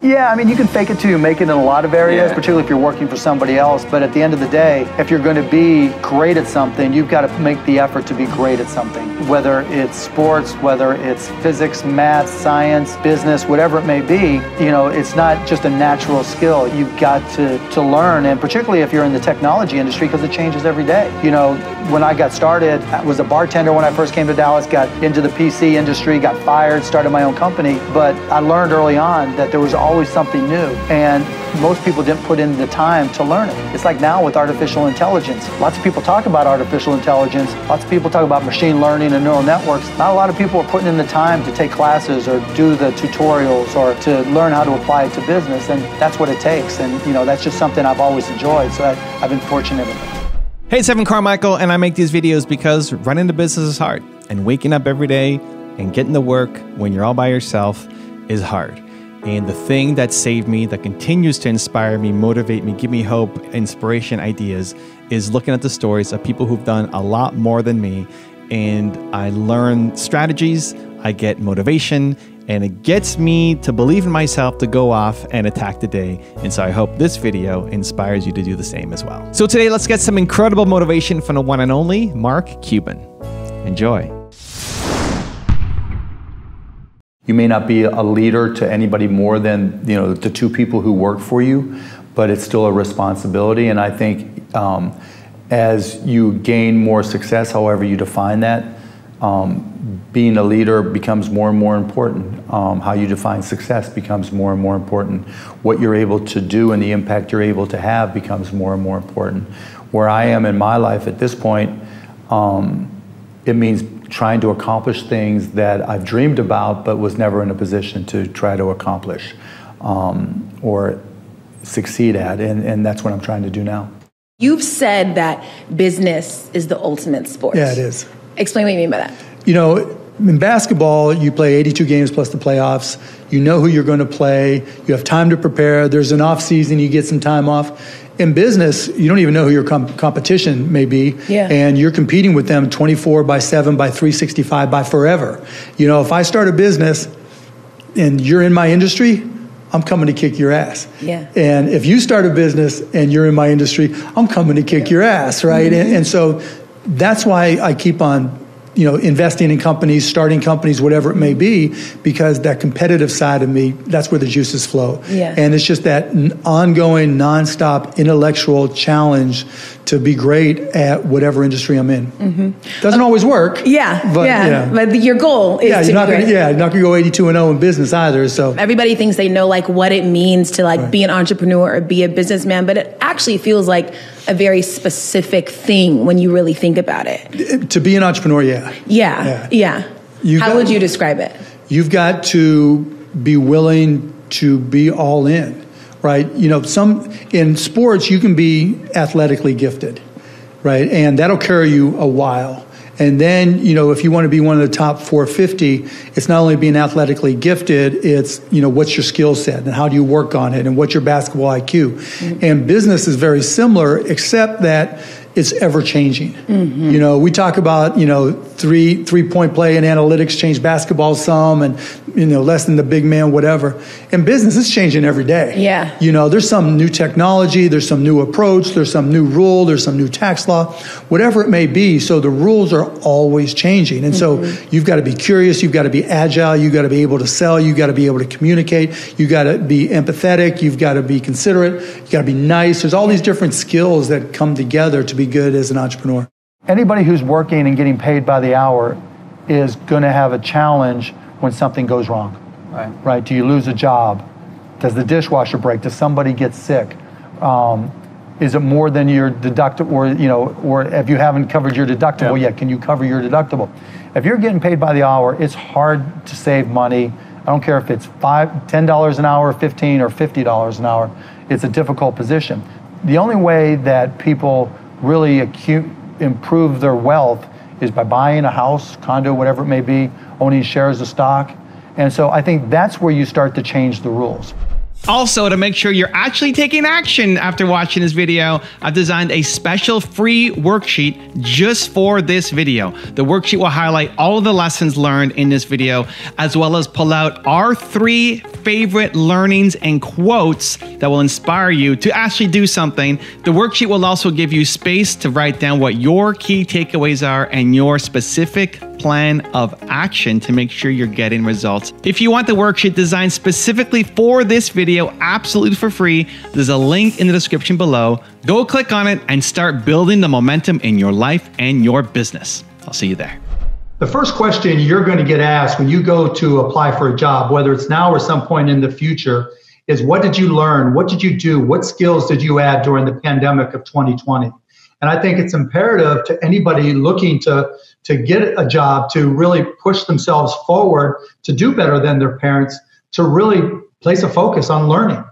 Yeah, I mean, you can fake it till you make it in a lot of areas, particularly if you're working for somebody else. But at the end of the day, if you're going to be great at something, you've got to make the effort to be great at something. Whether it's sports, whether it's physics, math, science, business, whatever it may be, you know, it's not just a natural skill. You've got to learn, and particularly if you're in the technology industry, because it changes every day. You know, when I got started, I was a bartender when I first came to Dallas, got into the PC industry, got fired, started my own company. But I learned early on that there was always something new, and most people didn't put in the time to learn it. It's like now with artificial intelligence. Lots of people talk about artificial intelligence. Lots of people talk about machine learning and neural networks. Not a lot of people are putting in the time to take classes or do the tutorials or to learn how to apply it to business, and that's what it takes. And you know, that's just something I've always enjoyed, so I've been fortunate with it. Hey, it's Evan Carmichael, and I make these videos because running the business is hard, and waking up every day and getting to work when you're all by yourself is hard. And the thing that saved me, that continues to inspire me, motivate me, give me hope, inspiration, ideas, is looking at the stories of people who've done a lot more than me. And I learn strategies, I get motivation, and it gets me to believe in myself to go off and attack the day. And so I hope this video inspires you to do the same as well. So today, let's get some incredible motivation from the one and only Mark Cuban. Enjoy. You may not be a leader to anybody more than, you know, the two people who work for you, but it's still a responsibility. And I think as you gain more success, however you define that, being a leader becomes more and more important. How you define success becomes more and more important. What you're able to do and the impact you're able to have becomes more and more important. Where I am in my life at this point, it means trying to accomplish things that I've dreamed about but was never in a position to try to accomplish or succeed at, and that's what I'm trying to do now. You've said that business is the ultimate sport. Yeah, it is. Explain what you mean by that. You know, in basketball, you play 82 games plus the playoffs. You know who you're going to play. You have time to prepare. There's an off season. You get some time off. In business, you don't even know who your competition may be, and you're competing with them 24/7, by 365, by forever. You know, if I start a business and you're in my industry, I'm coming to kick your ass. Yeah. And if you start a business and you're in my industry, I'm coming to kick your ass, right? And so that's why I keep on, you know, investing in companies, starting companies, whatever it may be, because that competitive side of me, that's where the juices flow. Yeah. And it's just that ongoing, nonstop intellectual challenge to be great at whatever industry I'm in. Mm-hmm. Doesn't always work. Yeah, but, but your goal is to be great. You're not going to go 82-0 in business either. So everybody thinks they know like what it means to like be an entrepreneur or be a businessman, but it actually feels like a very specific thing when you really think about it. To be an entrepreneur, Yeah. How would you describe it? You've got to be willing to be all in, right? You know, in sports, you can be athletically gifted, right? And that'll carry you a while. And then, you know, if you want to be one of the top 450, it's not only being athletically gifted, it's, you know, what's your skill set and how do you work on it and what's your basketball IQ. Mm-hmm. And business is very similar, except that it's ever changing. Mm-hmm. You know, we talk about, you know, three-point play and analytics change basketball some, and, you know, less than the big man, whatever. In business, it's changing every day. Yeah. You know, there's some new technology, there's some new approach, there's some new rule, there's some new tax law, whatever it may be. So the rules are always changing. And so you've got to be curious, you've got to be agile, you've got to be able to sell, you've got to be able to communicate, you've got to be empathetic, you've got to be considerate, you've got to be nice. There's all these different skills that come together to be good as an entrepreneur. Anybody who's working and getting paid by the hour is going to have a challenge when something goes wrong. Right? Do you lose a job? Does the dishwasher break? Does somebody get sick? Is it more than your deductible, or, you know, or if you haven't covered your deductible yet, can you cover your deductible? If you're getting paid by the hour, it's hard to save money. I don't care if it's $10 an hour, $15 or $50 an hour. It's a difficult position. The only way that people really improve their wealth is by buying a house, condo, whatever it may be, owning shares of stock. And so I think that's where you start to change the rules. Also, to make sure you're actually taking action after watching this video, I've designed a special free worksheet just for this video. The worksheet will highlight all of the lessons learned in this video, as well as pull out our 3 favorite learnings and quotes that will inspire you to actually do something. The worksheet will also give you space to write down what your key takeaways are and your specific plan of action to make sure you're getting results. If you want the worksheet designed specifically for this video, absolutely for free, there's a link in the description below. Go click on it and start building the momentum in your life and your business. I'll see you there. The first question you're going to get asked when you go to apply for a job, whether it's now or some point in the future, is what did you learn? What did you do? What skills did you add during the pandemic of 2020? And I think it's imperative to anybody looking to get a job, to really push themselves forward, to do better than their parents, to really place a focus on learning.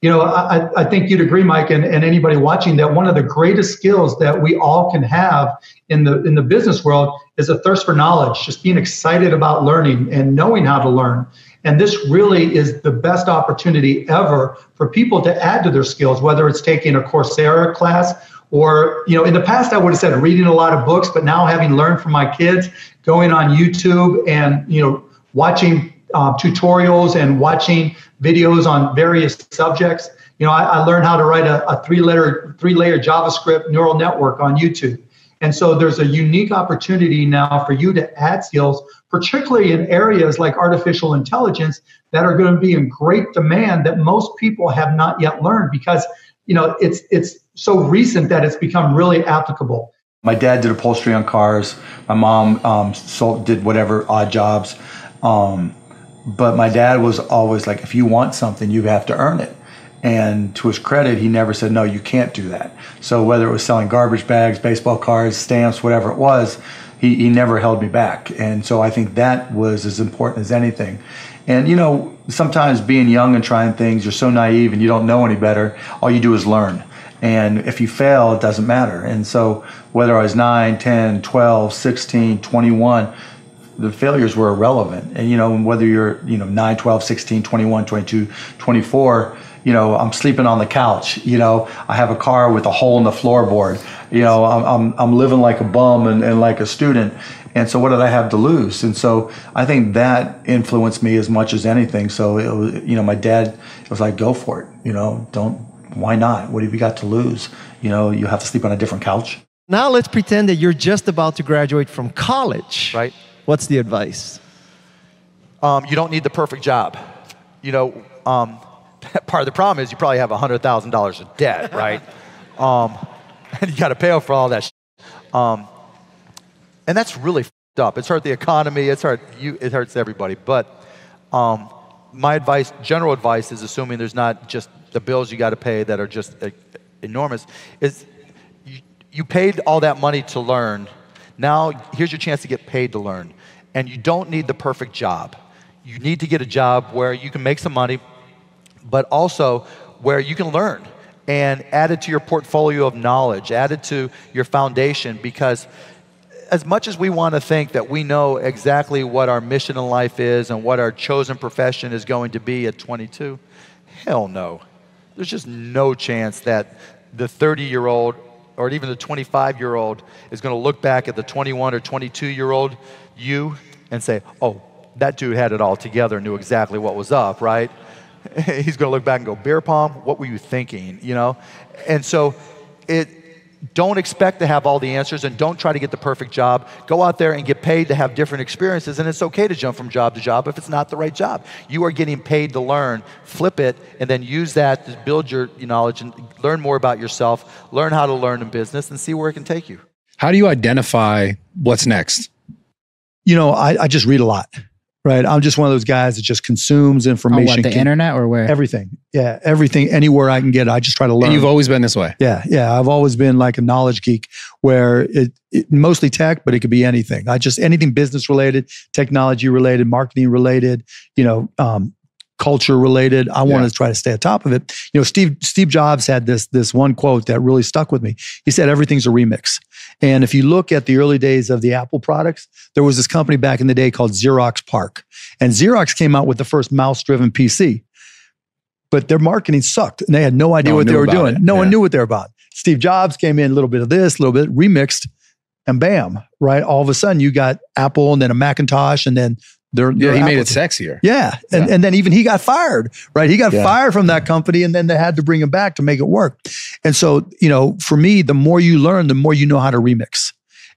You know, I think you'd agree, Mike, and anybody watching, that one of the greatest skills that we all can have in the business world is a thirst for knowledge, just being excited about learning and knowing how to learn. And this really is the best opportunity ever for people to add to their skills, whether it's taking a Coursera class or, you know, in the past I would have said reading a lot of books, but now having learned from my kids, going on YouTube and, you know, watching tutorials and watching videos on various subjects. You know, I learned how to write a three-layer JavaScript neural network on YouTube. And so there's a unique opportunity now for you to add skills, particularly in areas like artificial intelligence that are going to be in great demand that most people have not yet learned because, you know, it's so recent that it's become really applicable. My dad did upholstery on cars. My mom did whatever odd jobs. But my dad was always like, if you want something, you have to earn it. And to his credit, he never said, no, you can't do that. So whether it was selling garbage bags, baseball cards, stamps, whatever it was, he never held me back. And so I think that was as important as anything. And, you know, sometimes being young and trying things, you're so naive and you don't know any better. All you do is learn. And if you fail, it doesn't matter. And so whether I was 9, 10, 12, 16, 21, the failures were irrelevant. And, you know, whether you're, you know, 9, 12, 16, 21, 22, 24, you know, I'm sleeping on the couch, you know, I have a car with a hole in the floorboard, you know, I'm living like a bum and like a student. And so what did I have to lose? And so I think that influenced me as much as anything. So, it was, you know, my dad was like, go for it, you know, why not? What have you got to lose? You know, you have to sleep on a different couch. Now let's pretend that you're just about to graduate from college. Right. What's the advice? You don't need the perfect job. You know, part of the problem is you probably have $100,000 of debt, right? And you got to pay off for all that shit. And that's really f***ed up. It's hurt the economy. It hurts everybody. But my advice, general advice, is assuming there's not just the bills you got to pay that are just enormous, is you paid all that money to learn. Now, here's your chance to get paid to learn. And you don't need the perfect job. You need to get a job where you can make some money, but also where you can learn and add it to your portfolio of knowledge, add it to your foundation, because as much as we want to think that we know exactly what our mission in life is and what our chosen profession is going to be at 22, hell no. There's just no chance that the 30-year-old or even the 25-year-old is going to look back at the 21 or 22-year-old you and say, oh, that dude had it all together, knew exactly what was up, right? He's going to look back and go, beer pong, what were you thinking, you know? And so don't expect to have all the answers and don't try to get the perfect job. Go out there and get paid to have different experiences, and it's okay to jump from job to job if it's not the right job. You are getting paid to learn. Flip it and then use that to build your knowledge and learn more about yourself, learn how to learn in business, and see where it can take you. How do you identify what's next? You know, I just read a lot. Right. I'm just one of those guys that just consumes information. On what, the internet or where? Everything. Yeah. Everything. Anywhere I can get it. I just try to learn. And you've always been this way. Yeah. Yeah. I've always been like a knowledge geek where it mostly tech, but it could be anything. Anything business related, technology related, marketing related, you know, culture related. I want to try to stay on top of it. You know, Steve Jobs had this one quote that really stuck with me. He said, everything's a remix. And if you look at the early days of the Apple products, there was this company back in the day called Xerox PARC. And Xerox came out with the first mouse-driven PC. but their marketing sucked and they had no idea what they were doing. No one knew what they were about. Steve Jobs came in, a little bit of this, a little bit, remixed, and bam, right? All of a sudden you got Apple and then a Macintosh and then he made it sexier. Yeah. And then even he got fired, right? He got fired from that company and then they had to bring him back to make it work. And so, you know, for me, the more you learn, the more you know how to remix.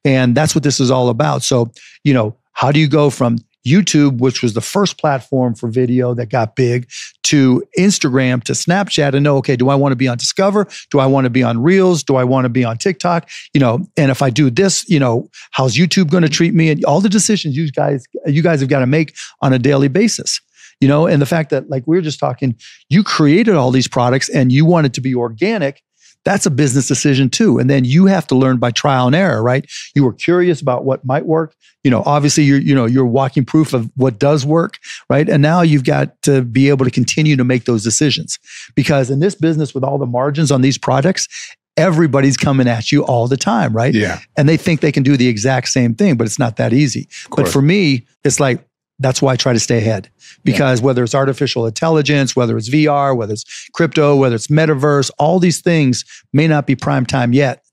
And that's what this is all about. So, you know, how do you go from YouTube, which was the first platform for video that got big, to Instagram, to Snapchat, and know, okay, do I want to be on Discover? Do I want to be on Reels? Do I want to be on TikTok? You know, and if I do this, you know, how's YouTube going to treat me? And all the decisions you guys have got to make on a daily basis. You know, and the fact that, like we were just talking, you created all these products and you want it to be organic. That's a business decision too. And then you have to learn by trial and error, right? You were curious about what might work. You know, obviously you're walking proof of what does work, right? And now you've got to be able to continue to make those decisions, because in this business with all the margins on these products, everybody's coming at you all the time, right? Yeah. And they think they can do the exact same thing, but it's not that easy. But for me, it's like, that's why I try to stay ahead, because whether it's artificial intelligence, whether it's VR, whether it's crypto, whether it's metaverse, all these things may not be prime time yet,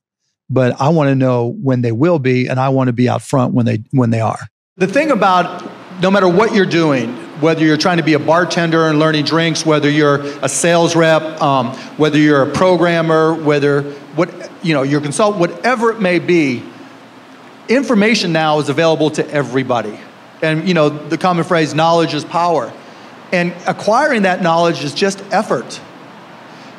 but I want to know when they will be, and I want to be out front when they are. The thing about no matter what you're doing, whether you're trying to be a bartender and learning drinks, whether you're a sales rep, whether you're a programmer, you're a consultant, whatever it may be, information now is available to everybody. And, you know, the common phrase, knowledge is power. And acquiring that knowledge is just effort.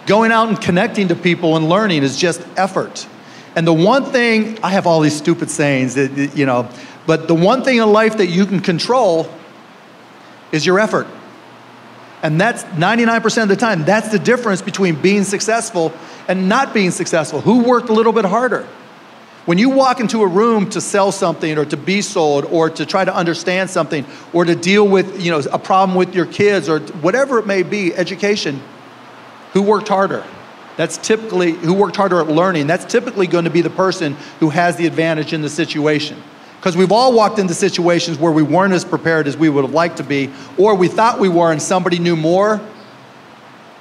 Going out and connecting to people and learning is just effort. And the one thing, I have all these stupid sayings, that, you know, but the one thing in life that you can control is your effort. And that's 99% of the time. That's the difference between being successful and not being successful. Who worked a little bit harder? When you walk into a room to sell something or to be sold or to try to understand something or to deal with, you know, a problem with your kids or whatever it may be, education, who worked harder? That's typically, who worked harder at learning, that's typically going to be the person who has the advantage in the situation. Because we've all walked into situations where we weren't as prepared as we would have liked to be, or we thought we were and somebody knew more.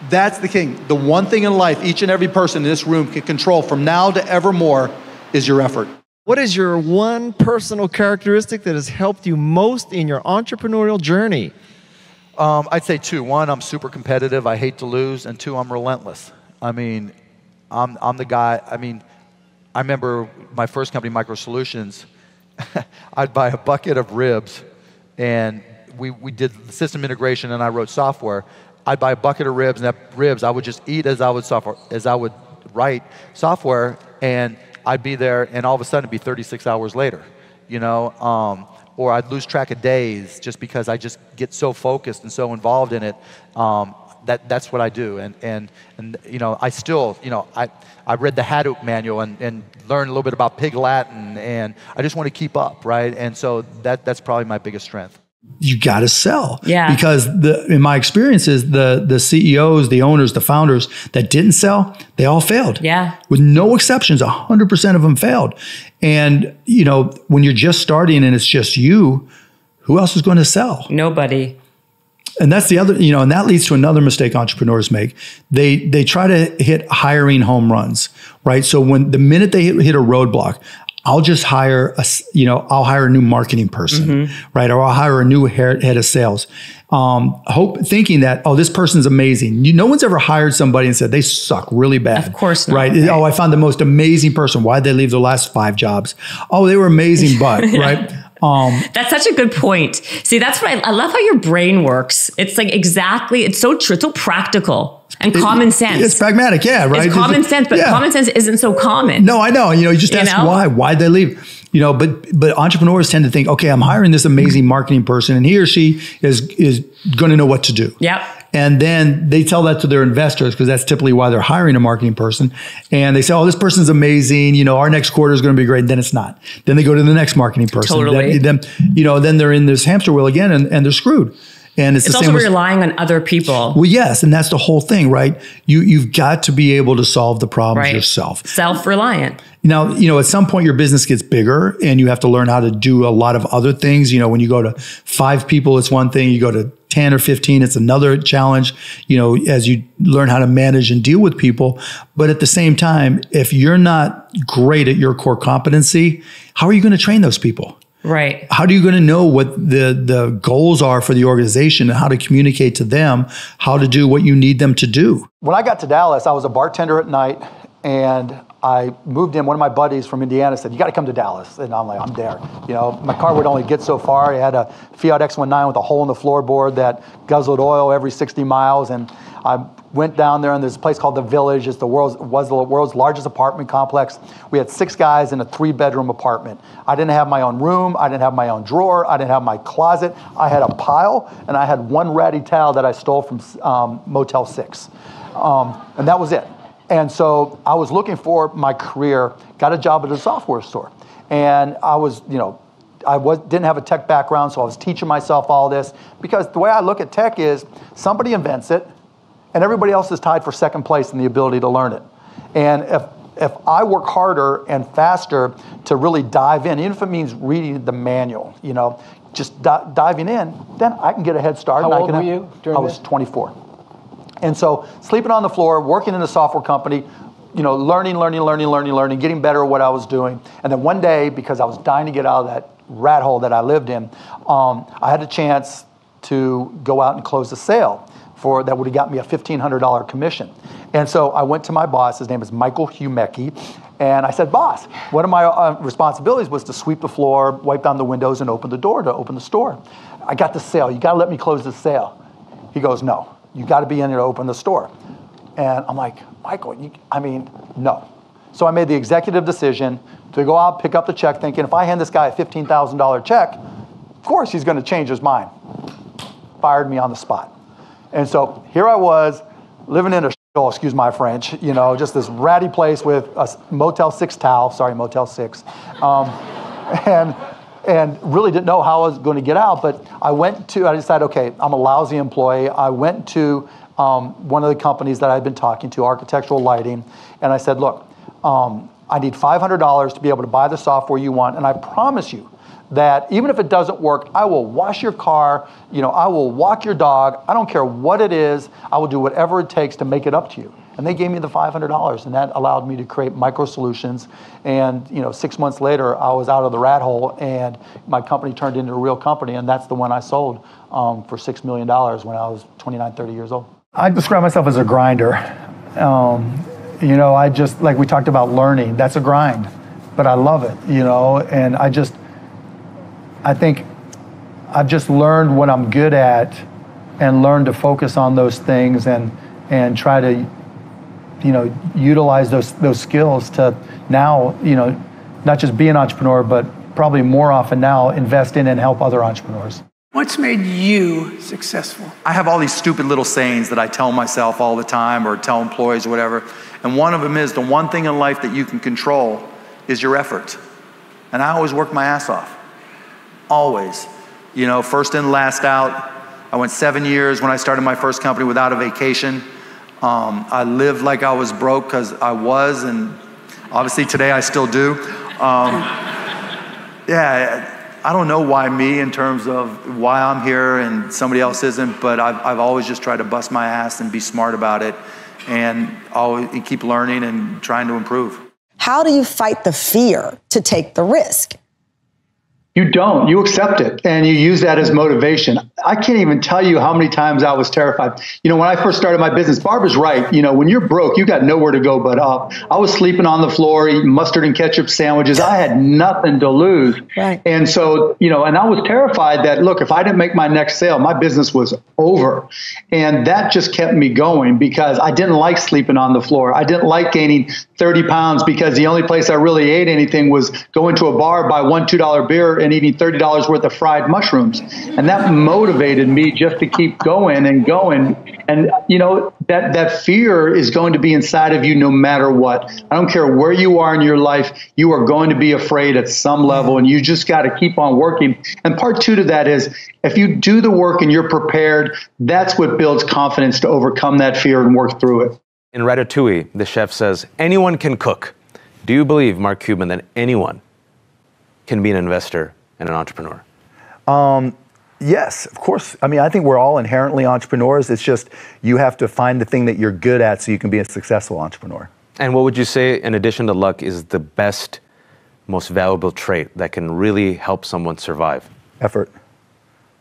That's the king. The one thing in life each and every person in this room can control from now to evermore is your effort. What is your one personal characteristic that has helped you most in your entrepreneurial journey? I'd say two. One, I'm super competitive. I hate to lose. And two, I'm relentless. I mean, I'm the guy. I mean, I remember my first company, Micro Solutions. I'd buy a bucket of ribs, and we did system integration, and I wrote software. I'd buy a bucket of ribs, and that ribs I would just eat as I would write software, and I'd be there, and all of a sudden it'd be 36 hours later, you know, or I'd lose track of days just because I just get so focused and so involved in it. That's what I do, and you know, I still, you know, I read the Hadoop manual and learned a little bit about Pig Latin, and I just want to keep up, right? And so that's probably my biggest strength. You got to sell. Yeah. Because in my experiences, the CEOs, the owners, the founders that didn't sell, they all failed. Yeah. With no exceptions, 100% of them failed. And, you know, when you're just starting and it's just you, who else is going to sell? Nobody. And that's the other, you know, and that leads to another mistake entrepreneurs make. They try to hit hiring home runs, right? So when the minute they hit a roadblock, I'll just hire I'll hire a new marketing person, right? Or I'll hire a new head of sales. Thinking that, oh, this person's amazing. No one's ever hired somebody and said they suck really bad. Of course not. Right? Oh, I found the most amazing person. Why'd they leave their last 5 jobs? Oh, they were amazing, but, right? That's such a good point. See, that's what I love how your brain works. It's like it's so true. It's so practical and common sense. It's pragmatic, yeah, right? It's common sense, but common sense isn't so common. No, I know. You know, you just ask why'd they leave? You know, but entrepreneurs tend to think, okay, I'm hiring this amazing marketing person, and he or she is going to know what to do. Yep. And then they tell that to their investors, because that's typically why they're hiring a marketing person. And they say, oh, this person's amazing. You know, our next quarter is going to be great. And then it's not. Then they go to the next marketing person. Totally. Then they're in this hamster wheel again, and they're screwed. And it's the also same relying on other people. Well, yes. And that's the whole thing, right? You've got to be able to solve the problems yourself. Self-reliant. Now, you know, at some point your business gets bigger and you have to learn how to do a lot of other things. You know, when you go to 5 people, it's one thing. You go to 10 or 15, it's another challenge, as you learn how to manage and deal with people. But at the same time, if you're not great at your core competency, how are you going to train those people? Right. How are you going to know what the goals are for the organization and how to communicate to them, how to do what you need them to do? When I got to Dallas, I was a bartender at night, and I moved in. One of my buddies from Indiana said, "You got to come to Dallas." And I'm like, "I'm there." My car would only get so far. I had a Fiat X19 with a hole in the floorboard that guzzled oil every 60 miles. And I went down there, and there's a place called The Village. It's was the world's largest apartment complex. We had 6 guys in a 3-bedroom apartment. I didn't have my own room. I didn't have my own drawer. I didn't have my closet. I had a pile, and I had one ratty towel that I stole from Motel 6. And that was it. And so I was looking for my career, got a job at a software store. And I was, didn't have a tech background, so I was teaching myself all this. Because the way I look at tech is somebody invents it, and everybody else is tied for second place in the ability to learn it. And if I work harder and faster to really dive in, even if it means reading the manual, just diving in, then I can get a head start. How old were you during I was 24. And so sleeping on the floor, working in a software company, learning, getting better at what I was doing. And then one day, because I was dying to get out of that rat hole that I lived in, I had a chance to go out and close a sale that would have got me a $1,500 commission. And so I went to my boss, his name is Michael Humecki, and I said, "Boss, one of my responsibilities was to sweep the floor, wipe down the windows, and open the door to open the store. I got the sale. You got to let me close the sale." He goes, "No. You got to be in here to open the store." And I'm like, "Michael, no." So I made the executive decision to go out, pick up the check, thinking if I hand this guy a $15,000 check, of course he's going to change his mind. Fired me on the spot. And so here I was, living in a shithole, excuse my French, just this ratty place with a Motel 6 towel, sorry, Motel 6, and really didn't know how I was going to get out. But I decided, okay, I'm a lousy employee. I went to one of the companies that I'd been talking to, Architectural Lighting, and I said, "Look, I need $500 to be able to buy the software you want, and I promise you that even if it doesn't work, I will wash your car, I will walk your dog, I don't care what it is, I will do whatever it takes to make it up to you." And they gave me the $500, and that allowed me to create Micro Solutions. And 6 months later, I was out of the rat hole, and my company turned into a real company, and that's the one I sold for $6 million when I was 29, 30 years old. I describe myself as a grinder. I just, like we talked about learning, that's a grind, but I love it, and I think I've just learned what I'm good at and learned to focus on those things and try to, utilize those skills to now, not just be an entrepreneur, but probably more often now invest in and help other entrepreneurs. What's made you successful? I have all these stupid little sayings that I tell myself all the time or tell employees or whatever. And one of them is the one thing in life that you can control is your effort. And I always work my ass off. Always. First in, last out. I went 7 years when I started my first company without a vacation. I lived like I was broke because I was, and obviously today I still do. I don't know why me in terms of why I'm here and somebody else isn't, but I've always just tried to bust my ass and be smart about it and always keep learning and trying to improve. How do you fight the fear to take the risk? You don't. You accept it, and you use that as motivation. I can't even tell you how many times I was terrified. When I first started my business, Barbara's right. When you're broke, you got nowhere to go but up. I was sleeping on the floor, eating mustard and ketchup sandwiches. I had nothing to lose. Right. And so, and I was terrified that, look, if I didn't make my next sale, my business was over. And that just kept me going because I didn't like sleeping on the floor. I didn't like gaining 30 pounds because the only place I really ate anything was going to a bar, buy $1, $2 beer, and eating $30 worth of fried mushrooms. And that motivated me just to keep going and going. And, that fear is going to be inside of you no matter what. I don't care where you are in your life, you are going to be afraid at some level, and you just got to keep on working. And part 2 to that is if you do the work and you're prepared, that's what builds confidence to overcome that fear and work through it. In Ratatouille, the chef says, anyone can cook. Do you believe, Mark Cuban, that anyone can be an investor and an entrepreneur? Yes, of course. I mean, I think we're all inherently entrepreneurs. It's just you have to find the thing that you're good at so you can be a successful entrepreneur. And what would you say, in addition to luck, is the best, most valuable trait that can really help someone survive? Effort.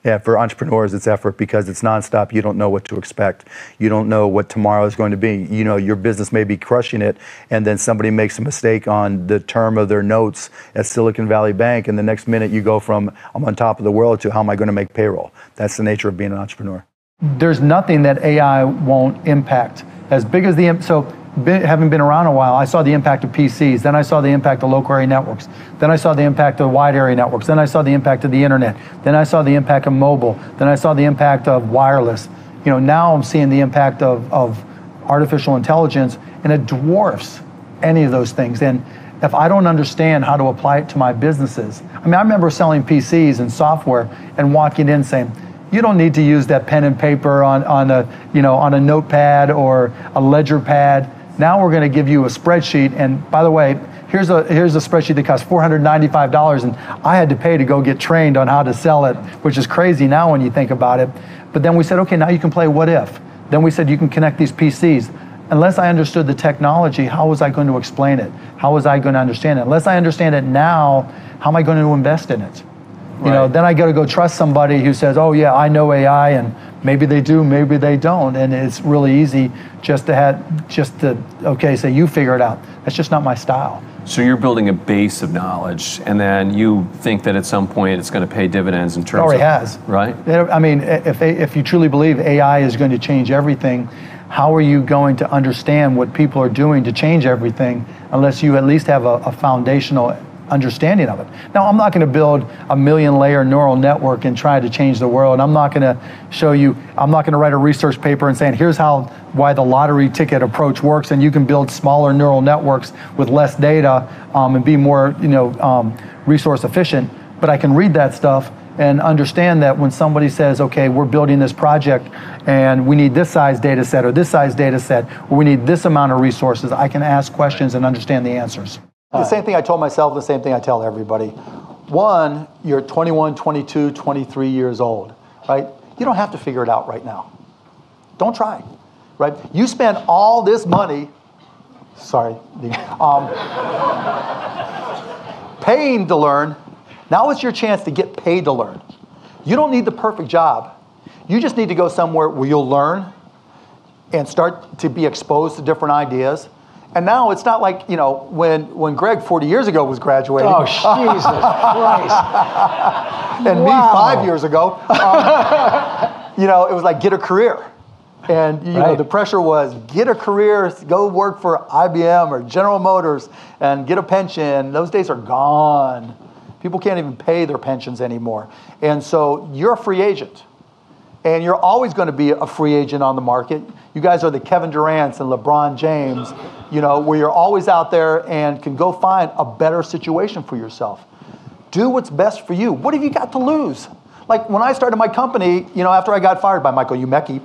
Yeah, for entrepreneurs, it's effort because it's nonstop. You don't know what to expect. You don't know what tomorrow is going to be. You know, your business may be crushing it, and then somebody makes a mistake on the term of their notes at Silicon Valley Bank, and the next minute you go from, I'm on top of the world, to how am I going to make payroll? That's the nature of being an entrepreneur. There's nothing that AI won't impact. As big as having been around a while, I saw the impact of PCs, then I saw the impact of local area networks, then I saw the impact of wide area networks, then I saw the impact of the internet, then I saw the impact of mobile, then I saw the impact of wireless. You know, now I'm seeing the impact of artificial intelligence, and it dwarfs any of those things. And if I don't understand how to apply it to my businesses, I mean, I remember selling PCs and software and walking in saying, you don't need to use that pen and paper on a notepad or a ledger pad. Now we're going to give you a spreadsheet, and by the way, here's a spreadsheet that costs $495, and I had to pay to go get trained on how to sell it, which is crazy now when you think about it. But then we said, okay, now you can play what if. Then we said you can connect these PCs. Unless I understood the technology, how was I going to explain it? How was I going to understand it? Unless I understand it now, how am I going to invest in it? You know, then I got to go trust somebody who says, oh yeah, I know AI, and maybe they do, maybe they don't. And it's really easy just to okay, say you figure it out. That's just not my style. So you're building a base of knowledge, and then you think that at some point it's going to pay dividends in terms of... It already has. Right? I mean, if you truly believe AI is going to change everything, how are you going to understand what people are doing to change everything unless you at least have a foundational understanding of it? Now, I'm not going to build a 1,000,000-layer neural network and try to change the world. I'm not going to show you, I'm not going to write a research paper and saying, here's why the lottery ticket approach works, and you can build smaller neural networks with less data and be more, resource efficient. But I can read that stuff and understand that when somebody says, okay, we're building this project and we need this size data set or this size data set, or we need this amount of resources, I can ask questions and understand the answers. The same thing I told myself, the same thing I tell everybody. One, you're 21, 22, 23 years old, right? You don't have to figure it out right now. Don't try, right? You spend all this money, paying to learn. Now it's your chance to get paid to learn. You don't need the perfect job. You just need to go somewhere where you'll learn and start to be exposed to different ideas. And now it's not like, when Greg 40 years ago was graduating. Oh, Jesus Christ. And me 5 years ago, it was like, get a career. And, the pressure was, get a career, go work for IBM or General Motors and get a pension. Those days are gone. People can't even pay their pensions anymore. And so you're a free agent. And you're always going to be a free agent on the market. You guys are the Kevin Durants and LeBron James, where you're always out there and can go find a better situation for yourself. Do what's best for you. What have you got to lose? Like when I started my company, after I got fired by Michael Umecki,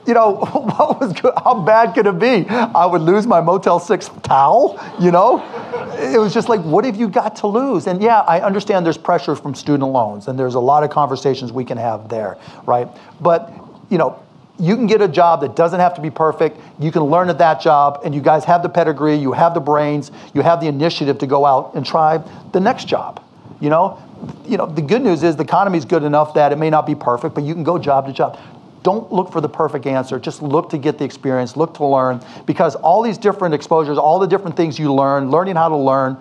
what was good? How bad could it be? I would lose my Motel 6 towel, It was just like, what have you got to lose? And yeah, I understand there's pressure from student loans, and there's a lot of conversations we can have there, right? But, you can get a job that doesn't have to be perfect. You can learn at that job, and you guys have the pedigree, you have the brains, you have the initiative to go out and try the next job, The good news is the economy's good enough that it may not be perfect, but you can go job to job. Don't look for the perfect answer. Just look to get the experience, look to learn, because all these different exposures, all the different things you learn, learning how to learn,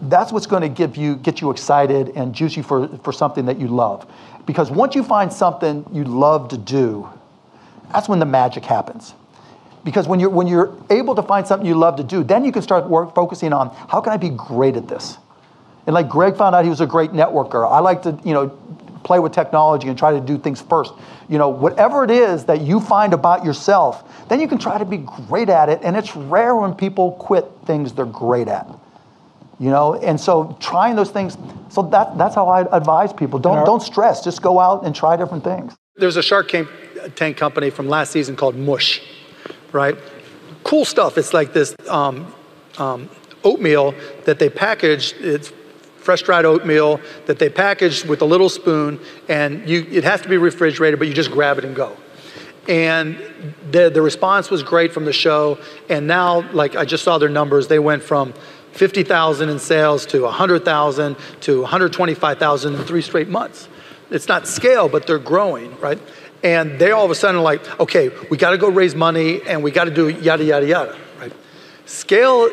that's what's going to get you excited and juice you for something that you love. Because once you find something you love to do, that's when the magic happens. Because when you're able to find something you love to do, then you can start focusing on, how can I be great at this? And like Greg found out he was a great networker. I like to, play with technology and try to do things first. Whatever it is that you find about yourself, then you can try to be great at it. And it's rare when people quit things they're great at. And so trying those things, so that's how I advise people. Don't stress, just go out and try different things. There's a Shark Tank company from last season called Mush, right? Cool stuff. It's like this oatmeal that they package. It's fresh dried oatmeal that they package with a little spoon, and it has to be refrigerated, but you just grab it and go. And the response was great from the show. And now, like I just saw their numbers, they went from 50,000 in sales to 100,000 to 125,000 in 3 straight months. It's not scale, but they're growing, right? And they all of a sudden are like, okay, we got to go raise money and we got to do yada, yada, yada, right? Scale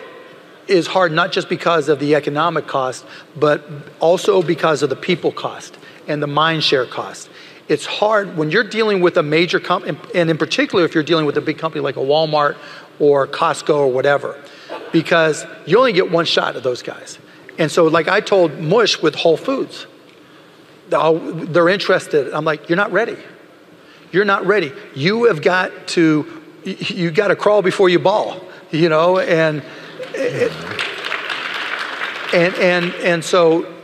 is hard not just because of the economic cost, but also because of the people cost and the mind share cost. It's hard when you're dealing with a major company, and in particular if you're dealing with a big company like a Walmart or Costco or whatever, because you only get one shot at those guys. And so like I told Mush with Whole Foods, they're interested. I'm like, you're not ready. You're not ready. You have got to crawl before you ball, you know, and so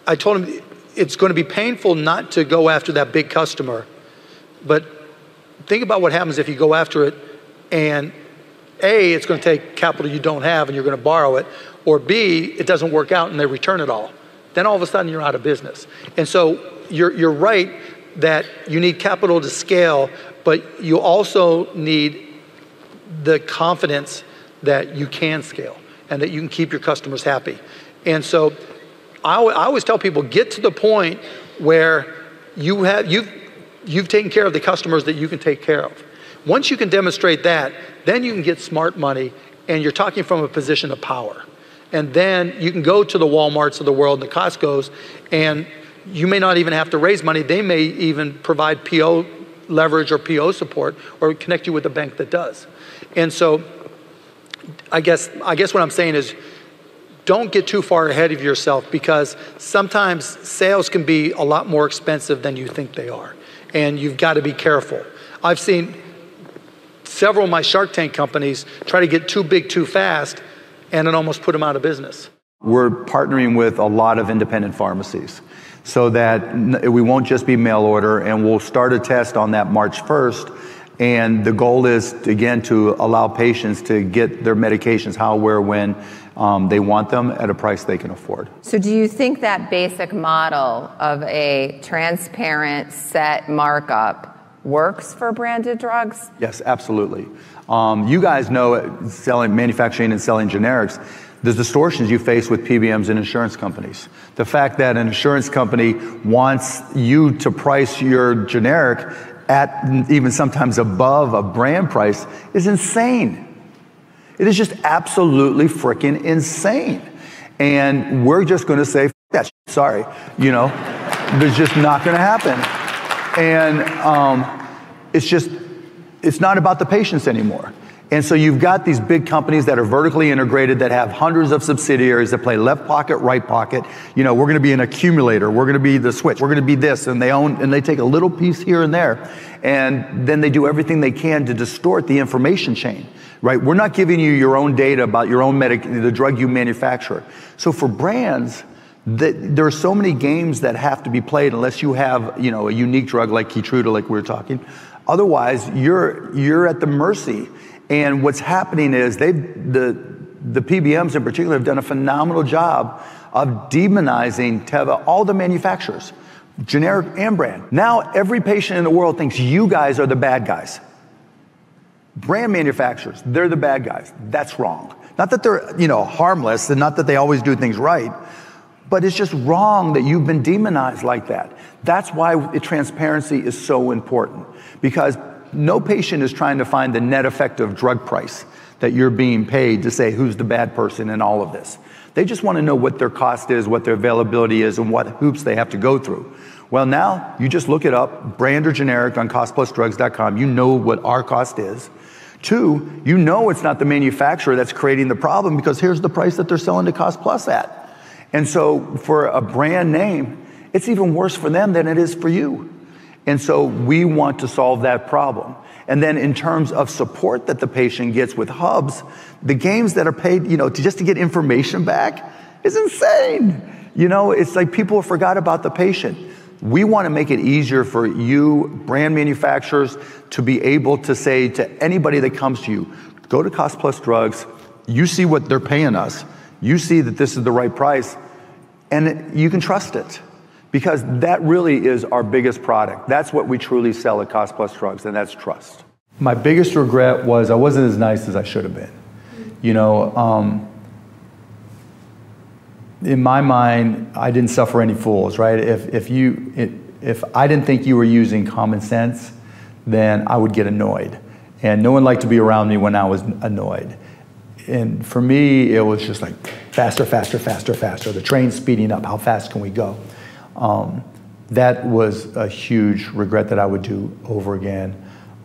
I told him, it's going to be painful not to go after that big customer, but think about what happens if you go after it and A, it's going to take capital you don't have and you're going to borrow it, or B, it doesn't work out and they return it all. Then all of a sudden you're out of business. And so you're right that you need capital to scale, but you also need the confidence that you can scale and that you can keep your customers happy. And so I always tell people, get to the point where you've taken care of the customers that you can take care of. Once you can demonstrate that, then you can get smart money, and you're talking from a position of power. And then you can go to the Walmarts of the world and the Costcos, and you may not even have to raise money. They may even provide PO leverage or PO support or connect you with a bank that does. And so I guess what I'm saying is, don't get too far ahead of yourself, because sometimes sales can be a lot more expensive than you think they are. And you've got to be careful. I've seen several of my Shark Tank companies try to get too big too fast, and it almost put them out of business. We're partnering with a lot of independent pharmacies so that we won't just be mail order, and we'll start a test on that March 1st. And the goal is, again, to allow patients to get their medications how, where, when they want them at a price they can afford. So do you think that basic model of a transparent set markup works for branded drugs? Yes, absolutely. You guys know, manufacturing and selling generics, the distortions you face with PBMs and insurance companies. The fact that an insurance company wants you to price your generic at even sometimes above a brand price is insane. It is just absolutely freaking insane. And we're just going to say, F that shit, sorry, you know, there's just not going to happen. And it's not about the patients anymore. And so you've got these big companies that are vertically integrated, that have hundreds of subsidiaries that play left pocket, right pocket. You know, we're going to be an accumulator. We're going to be the switch. We're going to be this. And they take a little piece here and there. And then they do everything they can to distort the information chain, right? We're not giving you your own data about your own the drug you manufacture. So for brands, there are so many games that have to be played unless you have, you know, a unique drug like Keytruda, like we were talking. Otherwise, you're at the mercy. And what's happening is the PBMs in particular have done a phenomenal job of demonizing Teva, all the manufacturers, generic and brand. Now every patient in the world thinks you guys are the bad guys. Brand manufacturers, they're the bad guys. That's wrong. Not that they're, you know, harmless, and not that they always do things right, but it's just wrong that you've been demonized like that. That's why transparency is so important, because no patient is trying to find the net effective drug price that you're being paid to say who's the bad person in all of this. They just want to know what their cost is, what their availability is, and what hoops they have to go through. Well, now you just look it up, brand or generic, on costplusdrugs.com. You know what our cost is. 2, you know it's not the manufacturer that's creating the problem, because here's the price that they're selling to Cost Plus at. And so for a brand name, it's even worse for them than it is for you. And so we want to solve that problem. And then in terms of support that the patient gets with hubs, the games that are paid, you know, just to get information back is insane. You know, it's like people forgot about the patient. We want to make it easier for you, brand manufacturers, to be able to say to anybody that comes to you, go to Cost Plus Drugs, you see what they're paying us, you see that this is the right price, And you can trust it, because that really is our biggest product. That's what we truly sell at Cost Plus Drugs, and that's trust. My biggest regret was I wasn't as nice as I should have been. You know, in my mind, I didn't suffer any fools, right? If I didn't think you were using common sense, then I would get annoyed. And no one liked to be around me when I was annoyed. And for me, it was just like faster, faster, faster, faster. The train's speeding up. How fast can we go? That was a huge regret that I would do over again.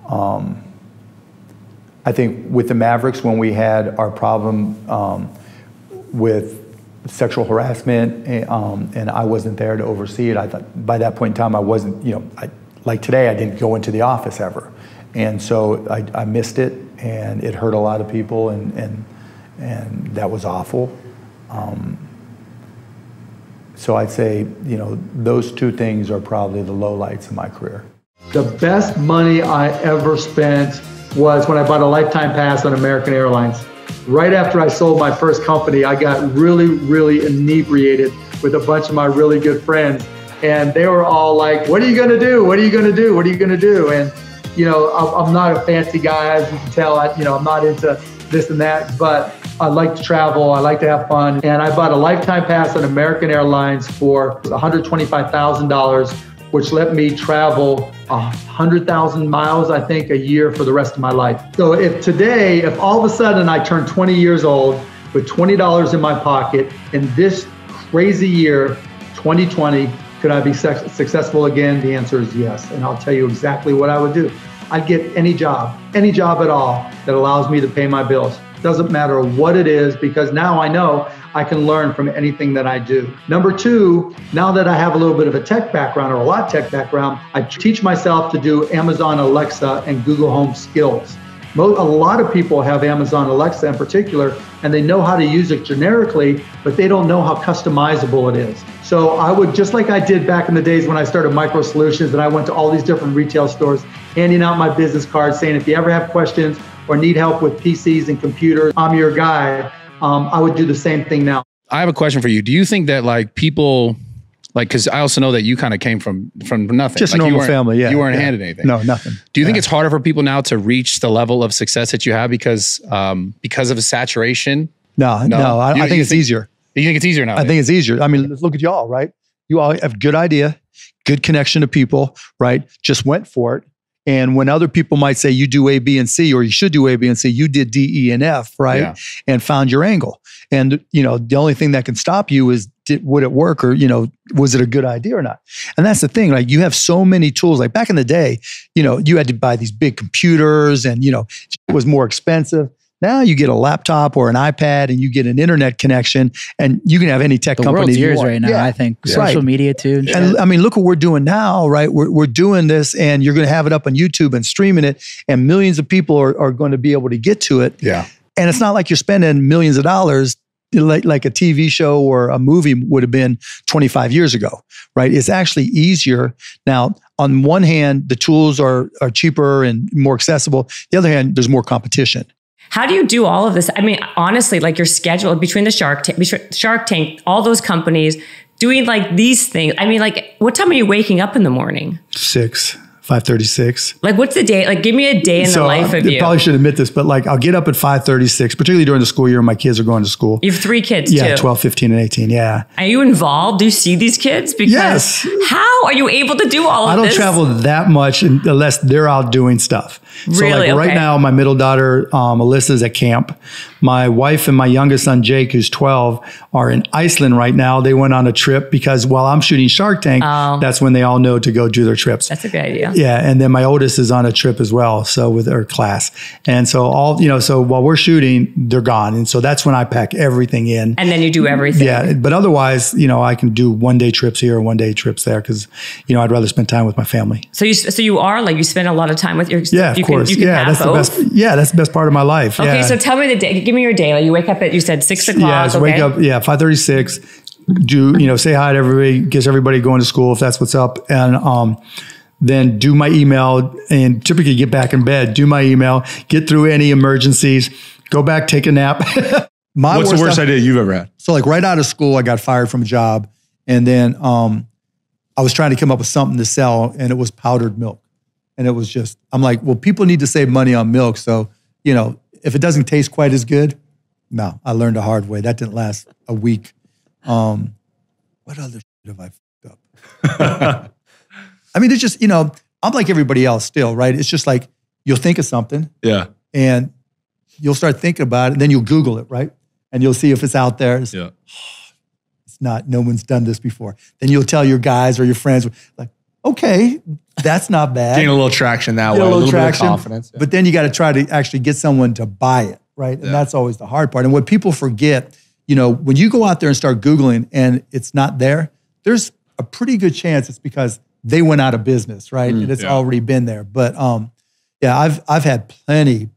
I think with the Mavericks, when we had our problem with sexual harassment, and I wasn't there to oversee it, I thought by that point in time I wasn't, you know, like today I didn't go into the office ever. And so I missed it, and it hurt a lot of people, and that was awful. So I'd say, you know, those two things are probably the lowlights of my career. The best money I ever spent was when I bought a lifetime pass on American Airlines. Right after I sold my first company, I got really, really inebriated with a bunch of my really good friends. And they were all like, what are you gonna do? What are you gonna do? What are you gonna do? And, you know, I'm not a fancy guy, as you can tell. I'm not into this and that, but I like to travel, I like to have fun. And I bought a lifetime pass on American Airlines for $125,000, which let me travel 100,000 miles, I think, a year for the rest of my life. So if all of a sudden I turn 20 years old with $20 in my pocket in this crazy year, 2020, could I be successful again? The answer is yes. And I'll tell you exactly what I would do. I'd get any job at all that allows me to pay my bills. Doesn't matter what it is, because now I know I can learn from anything that I do. Number two, now that I have a little bit of a tech background, or a lot of tech background, I teach myself to do Amazon Alexa and Google Home skills. A lot of people have Amazon Alexa in particular, and they know how to use it generically, but they don't know how customizable it is. So I would, just like I did back in the days when I started Micro Solutions, and I went to all these different retail stores, handing out my business cards saying, if you ever have questions or need help with PCs and computers, I'm your guy. I would do the same thing now. I have a question for you. Do you think that like people, like, because I also know that you kind of came from nothing. Just like a normal family, yeah. You weren't handed anything. No, nothing. Do you think it's harder for people now to reach the level of success that you have because of a saturation? No. I think it's easier. You think it's easier now? I think it's easier. I mean, let's look at y'all, right? You all have good idea, good connection to people, right? Just went for it. And when other people might say you do A, B, and C, or you should do A, B, and C, you did D, E, and F, right? Yeah. And found your angle. And, you know, the only thing that can stop you is, would it work, or, you know, was it a good idea or not? And that's the thing, like, you have so many tools. Like back in the day, you know, you had to buy these big computers, and, you know, it was more expensive. Now you get a laptop or an iPad, and you get an internet connection, and you can have any tech company. The world's yours right now, I think. Yeah. Social media too. And I mean, look what we're doing now, right? We're doing this, and you're going to have it up on YouTube and streaming it, and millions of people are going to be able to get to it. Yeah. And it's not like you're spending millions of dollars like a TV show or a movie would have been 25 years ago, right? It's actually easier. Now, on one hand, the tools are cheaper and more accessible. The other hand, there's more competition. How do you do all of this? I mean, honestly, like your schedule between the Shark Tank, all those companies doing like these things. I mean, like, what time are you waking up in the morning? 5:36. Like, what's the day? Like, give me a day in the life of you. I probably should admit this, but like, I'll get up at 5:36, particularly during the school year. My kids are going to school. You have 3 kids too. Yeah, 12, 15, and 18. Yeah. Are you involved? Do you see these kids? Because yes. How are you able to do all of this? I don't travel that much unless they're out doing stuff. So really? like right now, my middle daughter, Alyssa's at camp. My wife and my youngest son, Jake, who's 12, are in Iceland right now. They went on a trip because while I'm shooting Shark Tank, that's when they all know to go do their trips. That's a good idea. Yeah. And then my oldest is on a trip as well. So with her class. And so so while we're shooting, they're gone. And so that's when I pack everything in. And then you do everything. Yeah. But otherwise, I can do one-day trips here, one-day trips there because, I'd rather spend time with my family. So you spend a lot of time with your of course. You can have both. That's the best part of my life. Okay, so tell me the day. Give me your day. Like you wake up at, you said 6 o'clock. Yeah, so wake up, 5:36. Say hi to everybody, get everybody going to school if that's what's up. And then do my email and typically get back in bed, do my email, get through any emergencies, go back, take a nap. What's the worst idea you've ever had? So like right out of school, I got fired from a job And then I was trying to come up with something to sell, and it was powdered milk. And it was just, I'm like, well, people need to save money on milk. So, you know, if it doesn't taste quite as good, no, I learned the hard way. That didn't last a week. What other shit have I fucked up? I mean, it's just, you know, I'm like everybody else still, right? It's just like, you'll think of something. Yeah. And you'll start thinking about it, and then you'll Google it, right? And you'll see if it's out there. It's, it's not, no one's done this before. Then you'll tell your guys or your friends, like, okay, that's not bad. Gain a little traction that way, a little bit of confidence. But then you got to try to actually get someone to buy it, right? And that's always the hard part. And what people forget, you know, when you go out there and start Googling and it's not there, there's a pretty good chance it's because they went out of business, right? And it's already been there. But yeah, I've had plenty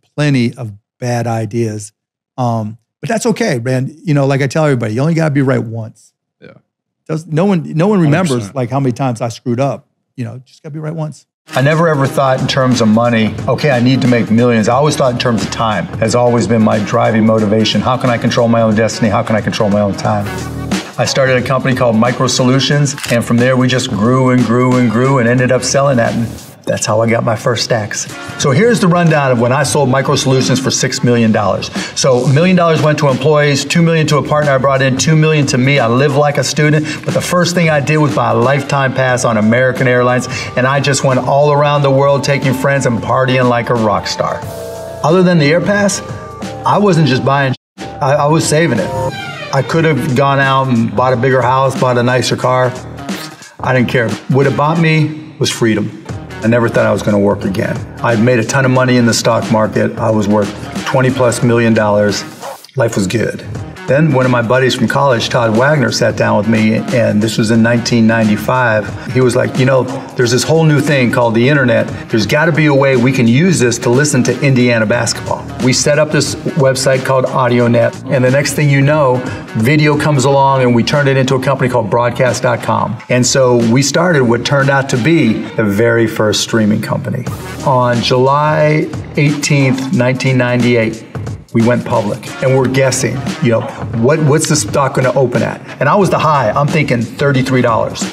of bad ideas. But that's okay, man. You know, like I tell everybody, you only got to be right once. Yeah. No one remembers 100%. Like how many times I screwed up. You know, just got to be right once. I never ever thought in terms of money, okay, I need to make millions. I always thought in terms of time. Has always been my driving motivation. How can I control my own destiny? How can I control my own time? I started a company called Micro Solutions, and from there we just grew and grew and grew and ended up selling that. And that's how I got my first stacks. So here's the rundown of when I sold Micro Solutions for $6 million. So $1 million went to employees, $2 million to a partner I brought in, $2 million to me. I live like a student, but the first thing I did was buy a lifetime pass on American Airlines, and I just went all around the world taking friends and partying like a rock star. Other than the Air Pass, I wasn't just buying I was saving it. I could have gone out and bought a bigger house, bought a nicer car. I didn't care. What it bought me was freedom. I never thought I was going to work again. I'd made a ton of money in the stock market. I was worth $20+ million. Life was good. Then one of my buddies from college, Todd Wagner, sat down with me, and this was in 1995. He was like, you know, there's this whole new thing called the internet. There's got to be a way we can use this to listen to Indiana basketball. We set up this website called AudioNet, and the next thing you know, video comes along, and we turned it into a company called broadcast.com. And so we started what turned out to be the very first streaming company. On July 18th, 1998, we went public, and we're guessing, you know, what's the stock going to open at? And I was the high. I'm thinking $33.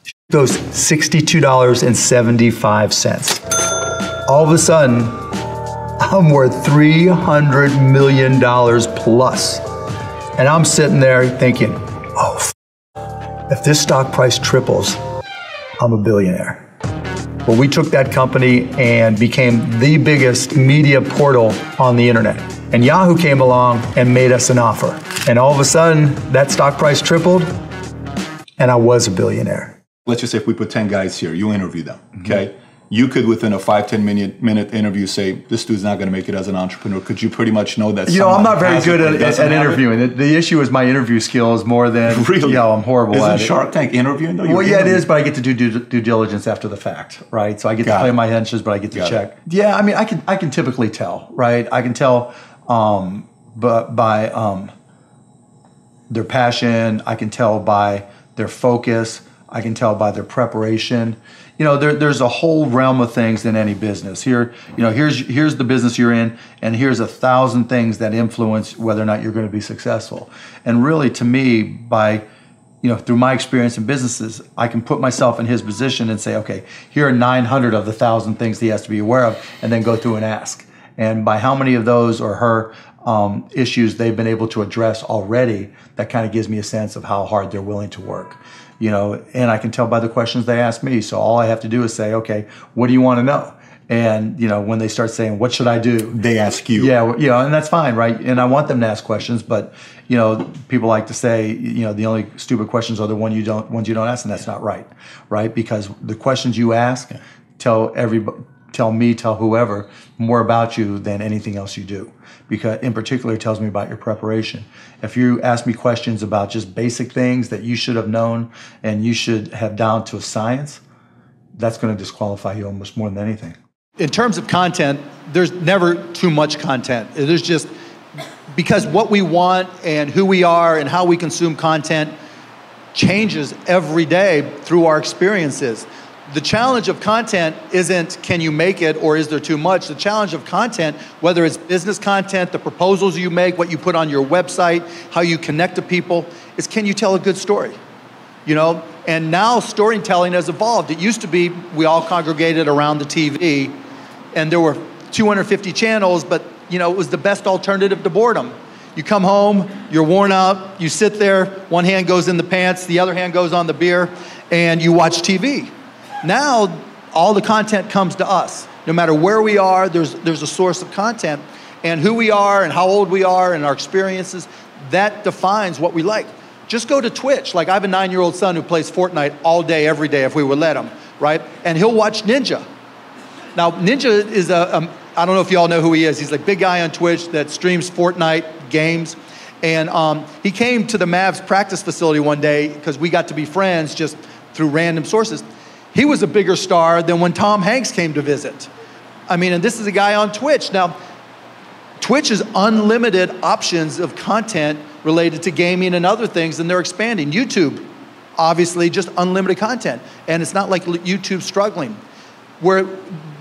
It goes $62.75. All of a sudden, I'm worth $300 million plus. And I'm sitting there thinking, oh, if this stock price triples, I'm a billionaire. Well, we took that company and became the biggest media portal on the internet. And Yahoo came along and made us an offer. And all of a sudden, that stock price tripled, and I was a billionaire. Let's just say if we put 10 guys here, you interview them, okay? You could, within a 5-10 minute interview, say, this dude's not going to make it as an entrepreneur. Could you pretty much know that? You know, I'm not very good at interviewing. The issue is my interview skills more than, really? You know, I'm horrible at it. Isn't Shark Tank interviewing though? Well, yeah, it is, but I get to do due diligence after the fact, right? So I get to play my henches, but I get to check. Yeah, I mean, I can typically tell, right? I can tell by their passion. I can tell by their focus. I can tell by their preparation. You know, there's a whole realm of things in any business. Here, you know, here's the business you're in, and here's 1,000 things that influence whether or not you're going to be successful. And really, to me, by, you know, through my experience in businesses, I can put myself in his position and say, okay, here are 900 of the 1,000 things he has to be aware of, and then go through and ask. And by how many of those or her issues they've been able to address already, that kind of gives me a sense of how hard they're willing to work. You know, and I can tell by the questions they ask me. So all I have to do is say, okay, what do you want to know? And, you know, when they start saying, what should I do? They ask you. Yeah, you know, and that's fine, right? And I want them to ask questions, but, you know, people like to say, you know, the only stupid questions are the ones you don't ask, and that's not right, right? Because the questions you ask tell whoever more about you than anything else you do. Because in particular, it tells me about your preparation. If you ask me questions about just basic things that you should have known and you should have down to a science, that's going to disqualify you almost more than anything. In terms of content, there's never too much content. There's just, because what we want and who we are and how we consume content changes every day through our experiences. The challenge of content isn't can you make it or is there too much? The challenge of content, whether it's business content, the proposals you make, what you put on your website, how you connect to people, is can you tell a good story? you know? And now storytelling has evolved. It used to be we all congregated around the TV and there were 250 channels, but you know, it was the best alternative to boredom. You come home, you're worn out, you sit there, one hand goes in the pants, the other hand goes on the beer, and you watch TV. Now, all the content comes to us. No matter where we are, there's a source of content, and who we are and how old we are and our experiences, that defines what we like. Just go to Twitch. Like I have a 9-year-old son who plays Fortnite all day, every day, if we would let him, right? And he'll watch Ninja. Now, Ninja is I don't know if you all know who he is. He's a big guy on Twitch that streams Fortnite games. And he came to the Mavs practice facility one day because we got to be friends just through random sources. He was a bigger star than when Tom Hanks came to visit. I mean, and this is a guy on Twitch. Now, Twitch is unlimited options of content related to gaming and other things, and they're expanding. YouTube, obviously, just unlimited content. And it's not like YouTube's struggling. Where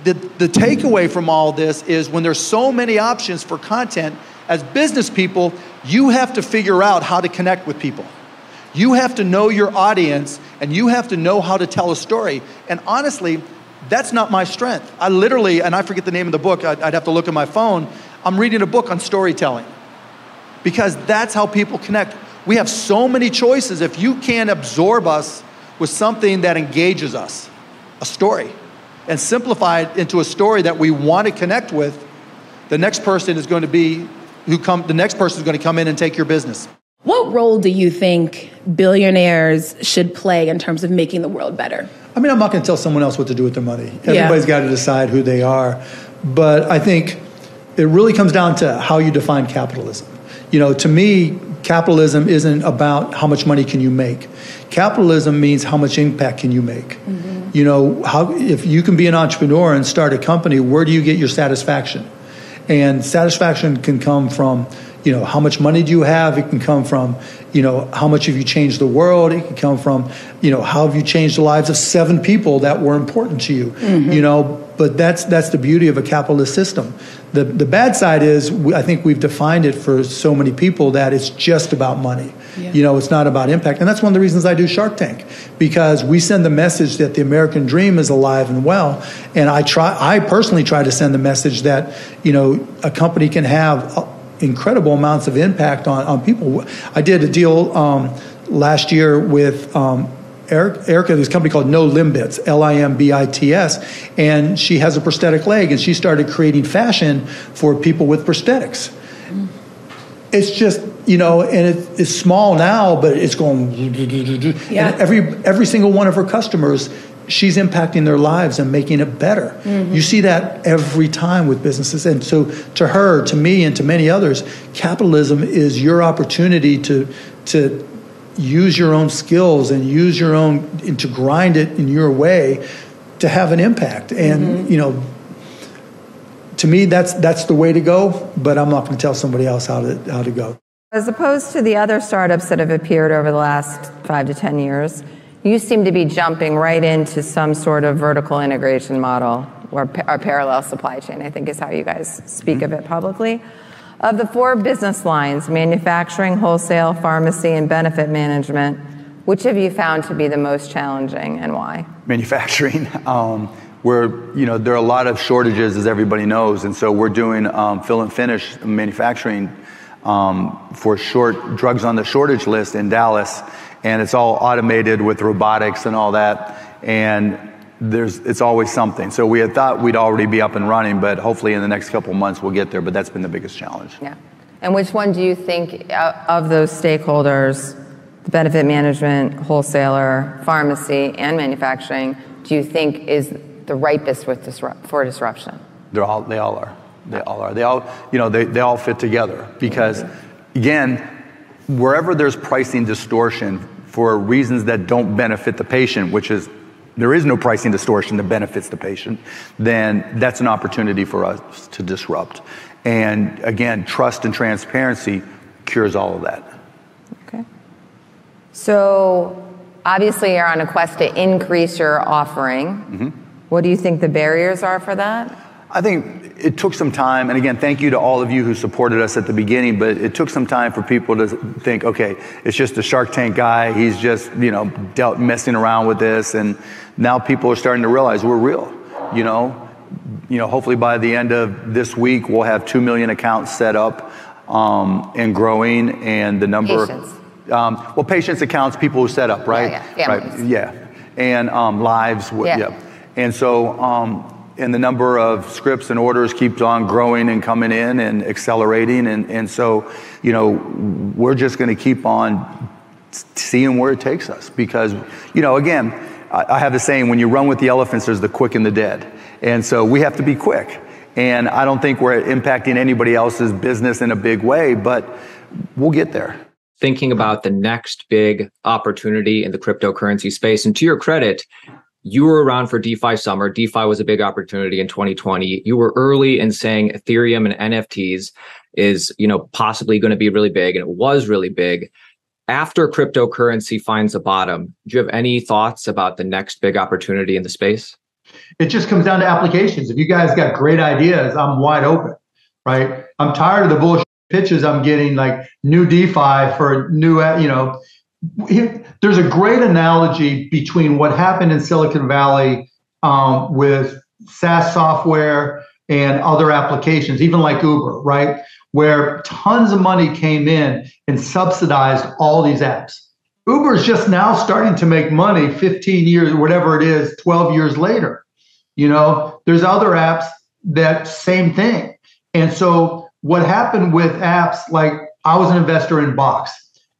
the takeaway from all this is when there's so many options for content, as business people, you have to figure out how to connect with people. You have to know your audience, and you have to know how to tell a story. And honestly, that's not my strength. I literally, and I forget the name of the book, I'd have to look at my phone, I'm reading a book on storytelling. Because that's how people connect. We have so many choices. If you can't absorb us with something that engages us, a story, and simplify it into a story that we want to connect with, the next person is going to be the next person is going to come in and take your business. What role do you think billionaires should play in terms of making the world better? I mean, I'm not going to tell someone else what to do with their money. Everybody's got to decide who they are. But I think it really comes down to how you define capitalism. You know, to me, capitalism isn't about how much money can you make. Capitalism means how much impact can you make. Mm-hmm. You know, if you can be an entrepreneur and start a company, where do you get your satisfaction? And satisfaction can come from, you know, how much money do you have? It can come from, you know, how much have you changed the world? It can come from, you know, how have you changed the lives of 7 people that were important to you? Mm-hmm. You know, but that's the beauty of a capitalist system. The bad side is I think we've defined it for so many people that it's just about money. Yeah. You know, it's not about impact. And that's one of the reasons I do Shark Tank, because we send the message that the American dream is alive and well. And I personally try to send the message that, you know, a company can have incredible amounts of impact on people. I did a deal last year with Erica, there's a company called No Limbits, Limbits, and she has a prosthetic leg, and she started creating fashion for people with prosthetics. Mm. It's just, you know, and it's small now, but it's going, yeah. And every single one of her customers, she's impacting their lives and making it better. Mm-hmm. You see that every time with businesses. And so to her, to me, and to many others, capitalism is your opportunity to use your own skills and use your own, and to grind it in your way to have an impact. And, mm-hmm. you know, to me, that's the way to go, but I'm not going to tell somebody else how to go. As opposed to the other startups that have appeared over the last 5 to 10 years, you seem to be jumping right into some sort of vertical integration model or parallel supply chain, I think is how you guys speak mm-hmm. of it publicly. Of the 4 business lines, manufacturing, wholesale, pharmacy, and benefit management, which have you found to be the most challenging and why? Manufacturing. Where, you know, there are a lot of shortages, as everybody knows, and so we're doing fill and finish manufacturing for drugs on the shortage list in Dallas, and it's all automated with robotics and all that, and it's always something. So we had thought we'd already be up and running, but hopefully in the next couple of months we'll get there, but that's been the biggest challenge. Yeah. And which one do you think of those stakeholders, the benefit management, wholesaler, pharmacy, and manufacturing, do you think is the ripest for disruption? They all are. They all, you know, they all fit together because, again, wherever there's pricing distortion for reasons that don't benefit the patient, which is there is no pricing distortion that benefits the patient, then that's an opportunity for us to disrupt. And again, trust and transparency cures all of that. Okay. So obviously you're on a quest to increase your offering. Mm-hmm. What do you think the barriers are for that? I think it took some time, and again, thank you to all of you who supported us at the beginning, but it took some time for people to think, okay, it's just a Shark Tank guy, he's just, messing around with this, and now people are starting to realize we're real, hopefully by the end of this week, we'll have 2 million accounts set up and growing, and the number of, patients accounts, people who set up, right? Families. Right, yeah. And lives, And so, and the number of scripts and orders keeps on growing and coming in and accelerating. And so, we're just going to keep on seeing where it takes us because, again, I have the saying, when you run with the elephants, there's the quick and the dead. And so we have to be quick. And I don't think we're impacting anybody else's business in a big way, but we'll get there. Thinking about the next big opportunity in the cryptocurrency space, and to your credit, you were around for DeFi summer. DeFi was a big opportunity in 2020. You were early in saying Ethereum and NFTs is, possibly going to be really big, and it was really big. After cryptocurrency finds a bottom, do you have any thoughts about the next big opportunity in the space? It just comes down to applications. If you guys got great ideas, I'm wide open, right? I'm tired of the bullshit pitches I'm getting, like new DeFi for new, there's a great analogy between what happened in Silicon Valley with SaaS software and other applications, even like Uber, right? Where tons of money came in and subsidized all these apps. Uber is just now starting to make money 15 years, whatever it is, 12 years later. There's other apps that same thing. And so what happened with apps, like I was an investor in Box,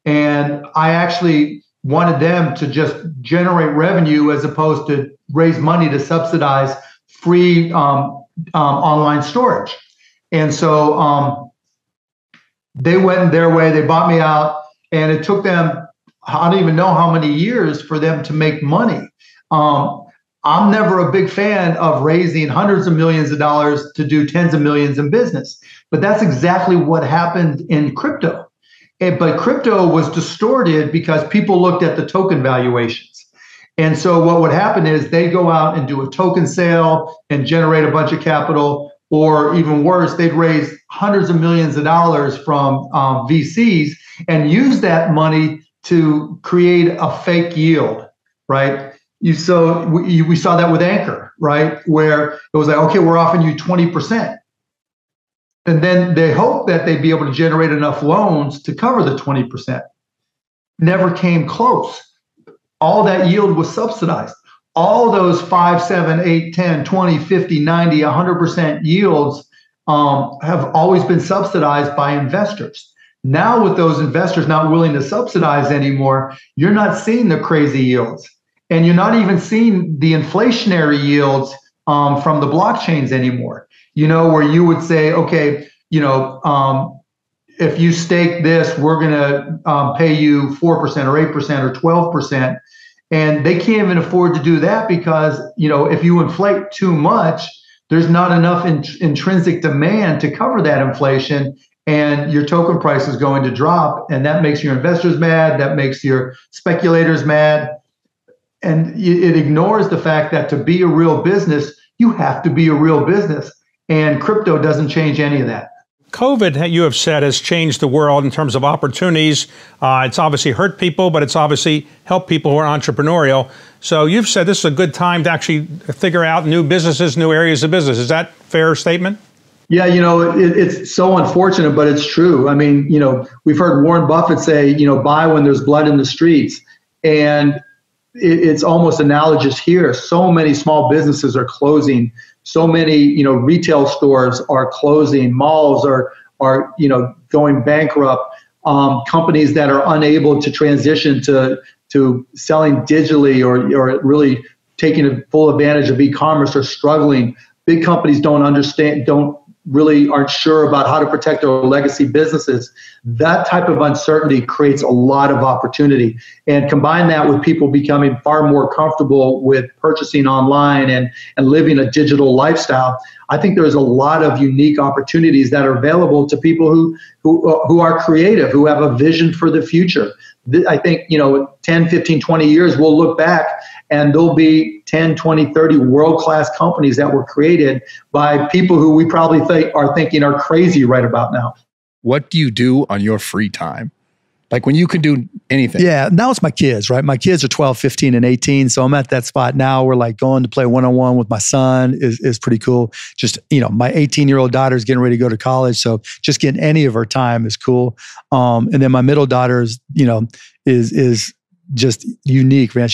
and I actually wanted them to just generate revenue as opposed to raise money to subsidize free online storage. And so they went their way, they bought me out, and it took them, I don't even know how many years for them to make money. I'm never a big fan of raising hundreds of millions of dollars to do tens of millions in business, but that's exactly what happened in crypto. But crypto was distorted because people looked at the token valuations. And so what would happen is they go out and do a token sale and generate a bunch of capital, or even worse, they'd raise hundreds of millions of dollars from VCs and use that money to create a fake yield, right? We saw that with Anchor, right? Where it was like, okay, we're offering you 20%. And then they hope that they'd be able to generate enough loans to cover the 20%. Never came close. All that yield was subsidized. All those 5, 7, 8, 10, 20, 50, 90, 100% yields have always been subsidized by investors. Now with those investors not willing to subsidize anymore, you're not seeing the crazy yields. And you're not even seeing the inflationary yields from the blockchains anymore. Where you would say, okay, if you stake this, we're going to pay you 4% or 8% or 12%. And they can't even afford to do that because, if you inflate too much, there's not enough intrinsic demand to cover that inflation, and your token price is going to drop. And that makes your investors mad. That makes your speculators mad. And it ignores the fact that to be a real business, you have to be a real business. And crypto doesn't change any of that. COVID, you have said, has changed the world in terms of opportunities. It's obviously hurt people, but it's obviously helped people who are entrepreneurial. So you've said this is a good time to actually figure out new businesses, new areas of business. Is that a fair statement? Yeah, it's so unfortunate, but it's true. I mean, we've heard Warren Buffett say, buy when there's blood in the streets. And it's almost analogous here. So many small businesses are closing. So many, retail stores are closing. Malls are going bankrupt. Companies that are unable to transition to selling digitally or really taking a full advantage of e-commerce are struggling. Big companies aren't sure about how to protect their legacy businesses. That type of uncertainty creates a lot of opportunity. And combine that with people becoming far more comfortable with purchasing online and living a digital lifestyle, I think there's a lot of unique opportunities that are available to people who are creative, who have a vision for the future. I think, 10, 15, 20 years, we'll look back and there'll be 10, 20, 30 world-class companies that were created by people who we probably are thinking are crazy right about now. What do you do on your free time? Like when you can do anything. Yeah, now it's my kids, right? My kids are 12, 15, and 18. So I'm at that spot now where like going to play one-on-one with my son is pretty cool. Just, my 18-year-old daughter is getting ready to go to college. So just getting any of her time is cool. And then my middle daughter is, is just unique, man.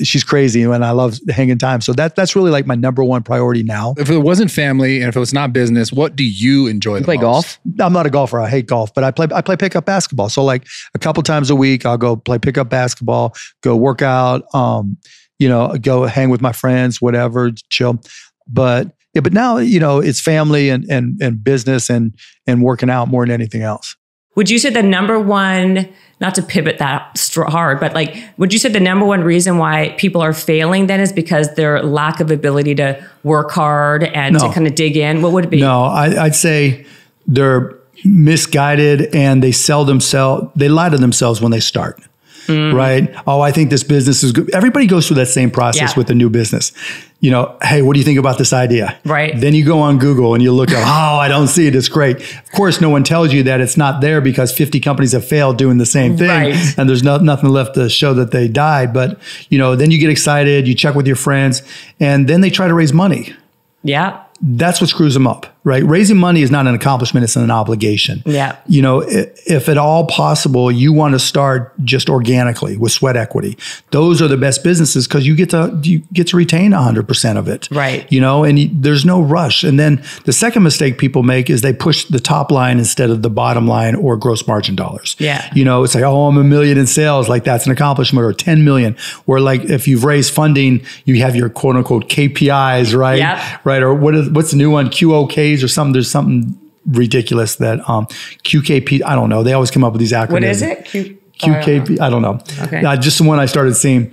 She's crazy and I love hanging time. So that's really like my number one priority now. If it wasn't family and if it was not business, what do you enjoy the most? Golf? I'm not a golfer. I hate golf, but I play pickup basketball. So like a couple times a week, I'll go play pickup basketball, go work out, go hang with my friends, whatever, chill. But now, it's family and business and working out more than anything else. Would you say the number one, not to pivot that hard, but like, would you say the number one reason why people are failing then is because their lack of ability to work hard and to kind of dig in? What would it be? No, I'd say they're misguided and they lie to themselves when they start. Right? Oh, I think this business is good. Everybody goes through that same process with a new business. Hey, what do you think about this idea? Right. Then you go on Google and you look up, I don't see it. It's great. Of course, no one tells you that it's not there because 50 companies have failed doing the same thing. Right. And there's nothing left to show that they died. But, then you get excited, you check with your friends, and then they try to raise money. Yeah. That's what screws them up, right? Raising money is not an accomplishment, it's an obligation. Yeah. If at all possible, you want to start just organically with sweat equity. Those are the best businesses because you get to retain 100% of it. Right. And there's no rush. And then the second mistake people make is they push the top line instead of the bottom line or gross margin dollars. Yeah. It's like, I'm $1 million in sales, like that's an accomplishment, or 10 million. Where like if you've raised funding, you have your quote unquote KPIs, right? Yep. Right. Or what's the new one? QOKs or something. There's something ridiculous that QKP, I don't know. They always come up with these acronyms. What is it? QKP, I don't know. Okay. Just the one I started seeing.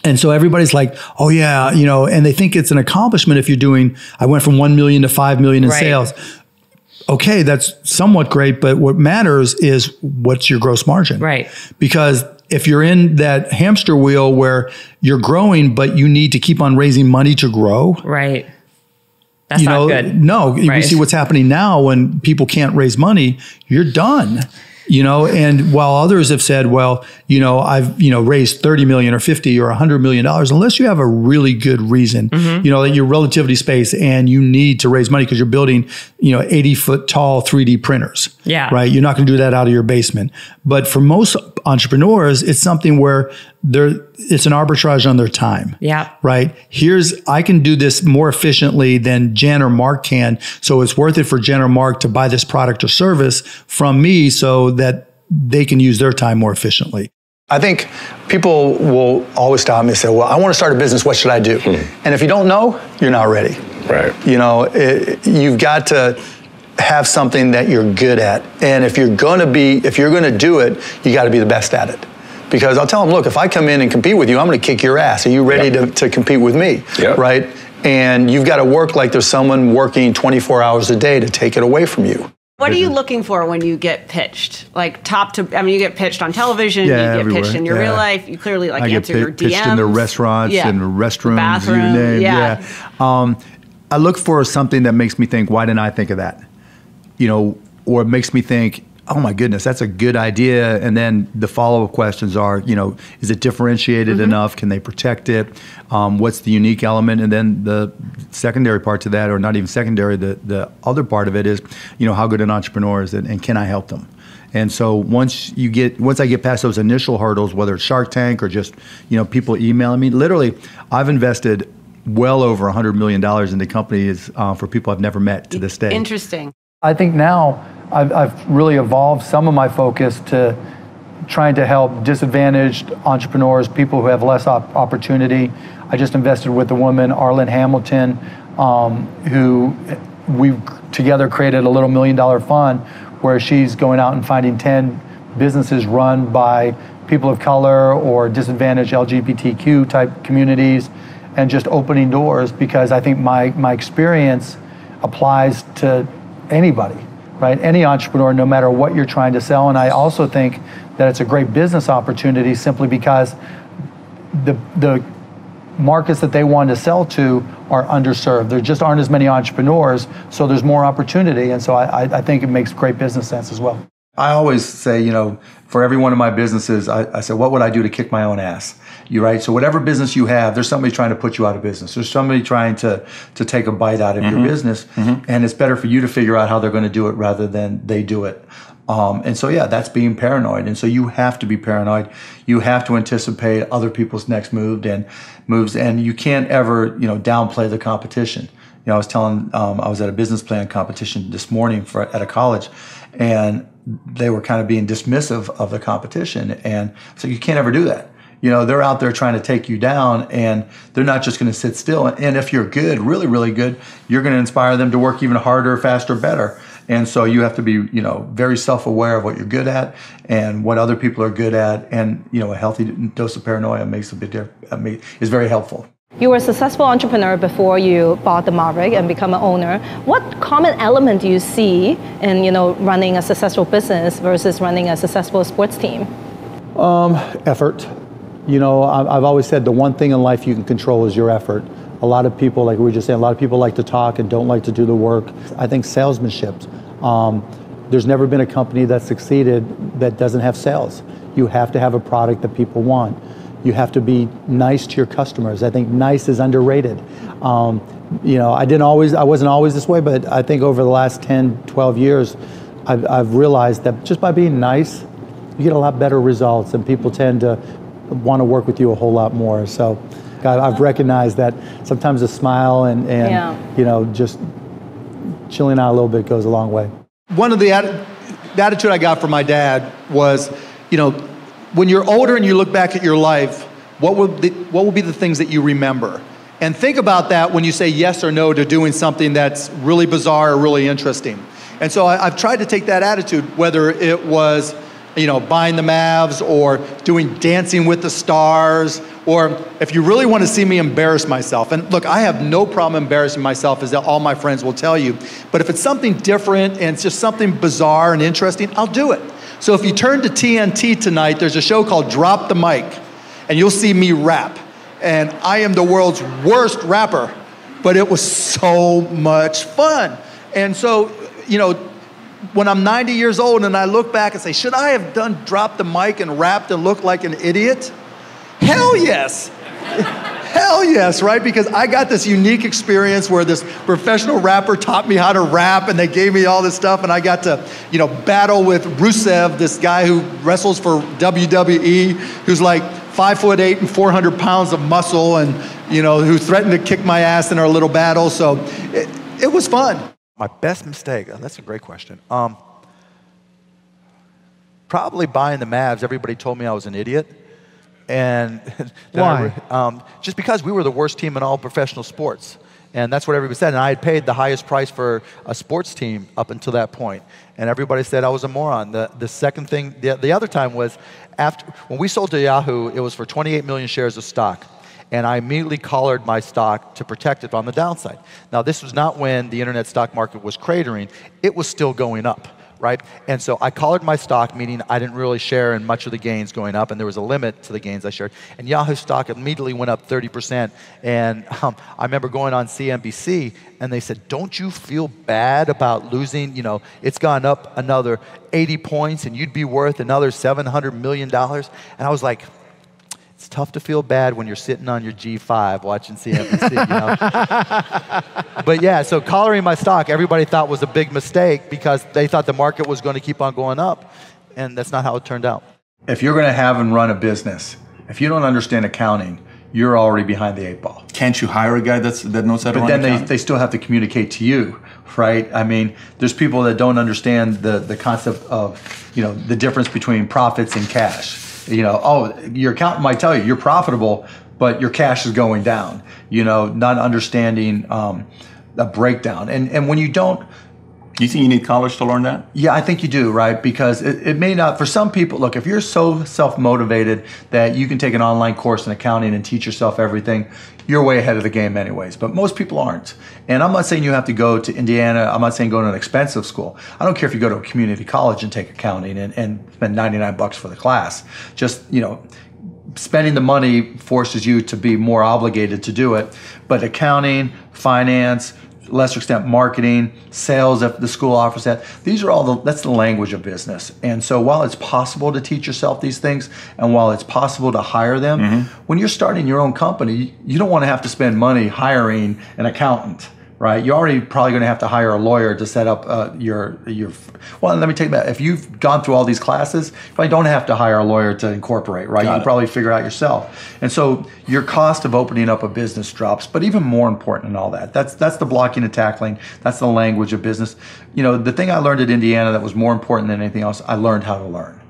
And so everybody's like, oh yeah, and they think it's an accomplishment if I went from 1 million to 5 million in sales. Okay, that's somewhat great, but what matters is what's your gross margin. Right. Because if you're in that hamster wheel where you're growing, but you need to keep on raising money to grow. Right. That's not good. No, we see what's happening now when people can't raise money, you're done. And while others have said, I've, raised 30 million or 50 or $100 million, unless you have a really good reason, that you're relativity space and you need to raise money because you're building, 80-foot tall 3D printers. Yeah. Right. You're not going to do that out of your basement. But for most entrepreneurs, it's something where it's an arbitrage on their time. Yeah. Right. I can do this more efficiently than Jen or Mark can. So it's worth it for Jen or Mark to buy this product or service from me so that they can use their time more efficiently. I think people will always stop me and say, well, I want to start a business. What should I do? And if you don't know, you're not ready. Right. You've got to have something that you're good at. And if you're going to do it, you got to be the best at it. Because I'll tell them, look, if I come in and compete with you, I'm going to kick your ass. Are you ready to compete with me? Yep. Right? And you've got to work like there's someone working 24 hours a day to take it away from you. What are you looking for when you get pitched? Like you get pitched on television, you get everywhere. pitched in your real life, you clearly answer your DMs. Pitched in the restaurants and restrooms, bathroom, you name. I look for something that makes me think, why didn't I think of that? Or it makes me think, oh my goodness, that's a good idea. And then the follow-up questions are, is it differentiated enough? Can they protect it? What's the unique element? And then the secondary part to that, or not even secondary, the other part of it is, how good an entrepreneur is and can I help them? And so once I get past those initial hurdles, whether it's Shark Tank or just, people emailing me, literally, I've invested well over $100 million into companies for people I've never met to this day. Interesting. I think now I've really evolved some of my focus to trying to help disadvantaged entrepreneurs, people who have less opportunity. I just invested with a woman, Arlen Hamilton, who we together created a little $1 million fund where she's going out and finding 10 businesses run by people of color or disadvantaged LGBTQ type communities and just opening doors, because I think my experience applies to anybody, right? Any entrepreneur, no matter what you're trying to sell. And I also think that it's a great business opportunity simply because the markets that they want to sell to are underserved. There just aren't as many entrepreneurs, so there's more opportunity. And so I think it makes great business sense as well. I always say, you know, for every one of my businesses, I say, what would I do to kick my own ass? You right? So whatever business you have, there's somebody trying to put you out of business. There's somebody trying to take a bite out of your business. And it's better for you to figure out how they're going to do it rather than they do it. And so, yeah, that's being paranoid. And so you have to be paranoid. You have to anticipate other people's next moves, and you can't ever, you know, downplay the competition. You know, I was telling, I was at a business plan competition this morning at a college, and they were kind of being dismissive of the competition. And so you can't ever do that. You know, they're out there trying to take you down, and they're not just going to sit still. And if you're good, really, really good, you're going to inspire them to work even harder, faster, better. And so you have to be, you know, very self-aware of what you're good at and what other people are good at. And, you know, a healthy dose of paranoia makes a big difference, is very helpful. You were a successful entrepreneur before you bought the Maverick and become an owner. What common element do you see in, you know, running a successful business versus running a successful sports team? Effort. You know, I've always said the one thing in life you can control is your effort. A lot of people, like we were just saying, a lot of people like to talk and don't like to do the work. I think salesmanship. There's never been a company that succeeded that doesn't have sales. You have to have a product that people want. You have to be nice to your customers. I think nice is underrated. You know, I wasn't always this way, but I think over the last 10, 12 years, I've realized that just by being nice, you get a lot better results, and people tend to want to work with you a whole lot more. So I've recognized that sometimes a smile and you know, just chilling out a little bit goes a long way. One of the attitude I got from my dad was, you know, when you're older and you look back at your life, what will be the things that you remember? And think about that when you say yes or no to doing something that's really bizarre or really interesting. And so I've tried to take that attitude, whether it was, you know, buying the Mavs or doing Dancing with the Stars, or if you really want to see me embarrass myself, and look, I have no problem embarrassing myself, as all my friends will tell you, but if it's something different and it's just something bizarre and interesting, I'll do it. So if you turn to TNT tonight, there's a show called Drop the Mic, and you'll see me rap. And I am the world's worst rapper, but it was so much fun. And so, you know, when I'm 90 years old and I look back and say, should I have done Drop the Mic and rapped and looked like an idiot? Hell yes. Hell yes, right? Because I got this unique experience where this professional rapper taught me how to rap, and they gave me all this stuff, and I got to, you know, battle with Rusev, this guy who wrestles for WWE, who's like 5'8" and 400 pounds of muscle, and, you know, who threatened to kick my ass in our little battle. So it was fun. My best mistake, that's a great question. Probably buying the Mavs. Everybody told me I was an idiot. And why? Just because we were the worst team in all professional sports. And that's what everybody said. And I had paid the highest price for a sports team up until that point. And everybody said I was a moron. The second thing, the other time was when we sold to Yahoo, it was for 28 million shares of stock. And I immediately collared my stock to protect it on the downside. Now, this was not when the internet stock market was cratering. It was still going up, right? And so I collared my stock, meaning I didn't really share in much of the gains going up, and there was a limit to the gains I shared. And Yahoo stock immediately went up 30%. And I remember going on CNBC, and they said, don't you feel bad about losing? You know, it's gone up another 80 points, and you'd be worth another $700 million. And I was like, it's tough to feel bad when you're sitting on your G5 watching CNBC, you know? But yeah, so collaring my stock, everybody thought was a big mistake because they thought the market was going to keep on going up, and that's not how it turned out. If you're going to have and run a business, if you don't understand accounting, you're already behind the 8 ball. Can't you hire a guy that knows how to run accounting? But then they still have to communicate to you, right? I mean, there's people that don't understand the concept of, you know, the difference between profits and cash. You know, oh, your accountant might tell you you're profitable, but your cash is going down. You know, not understanding a breakdown. And when you don't... Do you think you need college to learn that? Yeah, I think you do, right? Because it may not, for some people, look, if you're so self-motivated that you can take an online course in accounting and teach yourself everything, you're way ahead of the game anyways. But most people aren't. And I'm not saying you have to go to Indiana. I'm not saying go to an expensive school. I don't care if you go to a community college and take accounting and spend $99 for the class. Just, you know, spending the money forces you to be more obligated to do it. But accounting, finance, lesser extent marketing, sales, if the school offers that, these are all that's the language of business. And so while it's possible to teach yourself these things, and while it's possible to hire them, when you're starting your own company, you don't want to have to spend money hiring an accountant. Right, you're already probably going to have to hire a lawyer to set up your. Well, let me take that. If you've gone through all these classes, you probably don't have to hire a lawyer to incorporate. Right, you can probably figure out yourself. And so your cost of opening up a business drops. But even more important than all that, that's the blocking and tackling. That's the language of business. You know, the thing I learned at Indiana that was more important than anything else, I learned how to learn.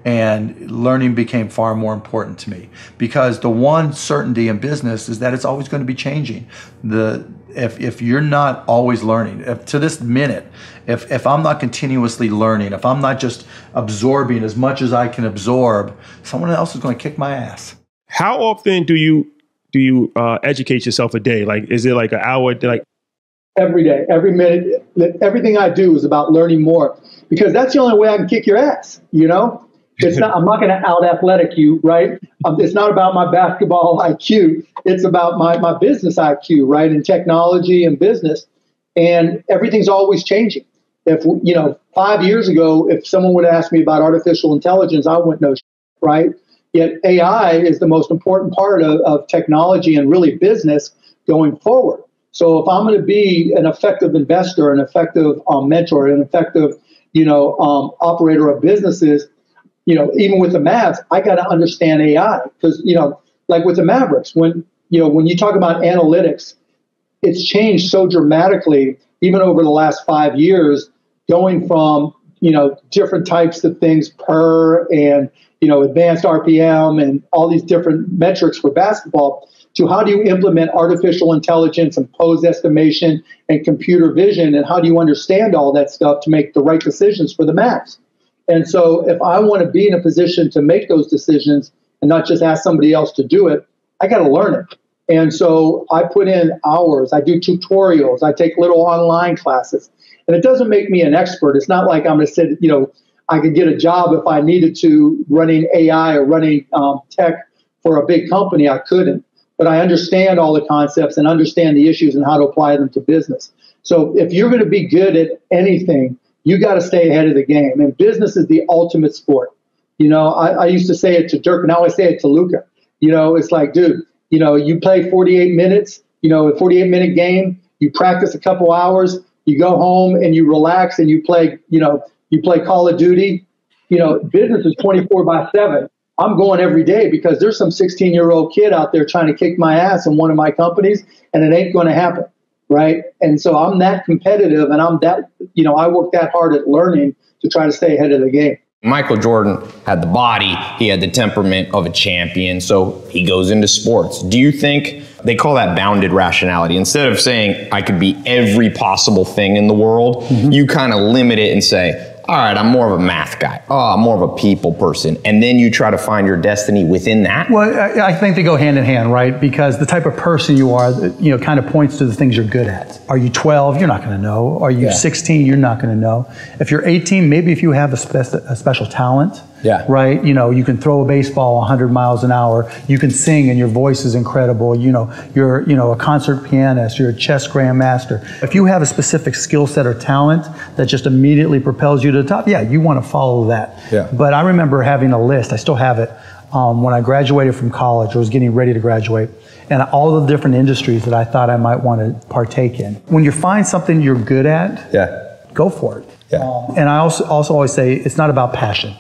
And learning became far more important to me, because the one certainty in business is that it's always going to be changing. If you're not always learning, to this minute, if I'm not continuously learning, if I'm not just absorbing as much as I can absorb, someone else is going to kick my ass. How often do you educate yourself a day? Like, is it like an hour? Like every day, every minute, everything I do is about learning more, because that's the only way I can kick your ass. You know. It's not. I'm not going to out athletic you, right? It's not about my basketball IQ. It's about my business IQ, right? And technology and business, and everything's always changing. If 5 years ago, if someone would ask me about artificial intelligence, I wouldn't know, right? Yet AI is the most important part of technology and really business going forward. So if I'm going to be an effective investor, an effective mentor, an effective operator of businesses. Even with the Mavs, I got to understand AI, because, like with the Mavericks, when you talk about analytics, it's changed so dramatically, even over the last 5 years, going from, different types of things per and, advanced RPM and all these different metrics for basketball, to how do you implement artificial intelligence and pose estimation and computer vision, and how do you understand all that stuff to make the right decisions for the Mavs? And so if I want to be in a position to make those decisions and not just ask somebody else to do it, I got to learn it. And so I put in hours. I do tutorials. I take little online classes. And it doesn't make me an expert. It's not like I'm going to sit, I could get a job if I needed to running AI or running tech for a big company. I couldn't. But I understand all the concepts and understand the issues and how to apply them to business. So if you're going to be good at anything, you got to stay ahead of the game. And business is the ultimate sport. I used to say it to Dirk, and now I say it to Luka. It's like, dude, you play 48 minutes, a 48-minute game, you practice a couple hours, you go home and you relax and you play, you play Call of Duty. Business is 24/7. I'm going every day because there's some 16-year-old kid out there trying to kick my ass in one of my companies, and it ain't going to happen. Right. And so I'm that competitive, and I'm that, I work that hard at learning to try to stay ahead of the game. Michael Jordan had the body, he had the temperament of a champion, so he goes into sports. Do you think they call that bounded rationality? Instead of saying I could be every possible thing in the world, you kind of limit it and say, all right, I'm more of a math guy. Oh, I'm more of a people person. And then you try to find your destiny within that? Well, I think they go hand in hand, right? Because the type of person you are, kind of points to the things you're good at. Are you 12? You're not going to know. Are you 16? You're not going to know. If you're 18, maybe if you have a special talent, right? You can throw a baseball 100 miles an hour. You can sing and your voice is incredible. You're a concert pianist. You're a chess grandmaster. If you have a specific skill set or talent that just immediately propels you to the top, you want to follow that. But I remember having a list. I still have it. When I graduated from college, I was getting ready to graduate, and all the different industries that I thought I might want to partake in. When you find something you're good at, go for it. And I also always say it's not about passion.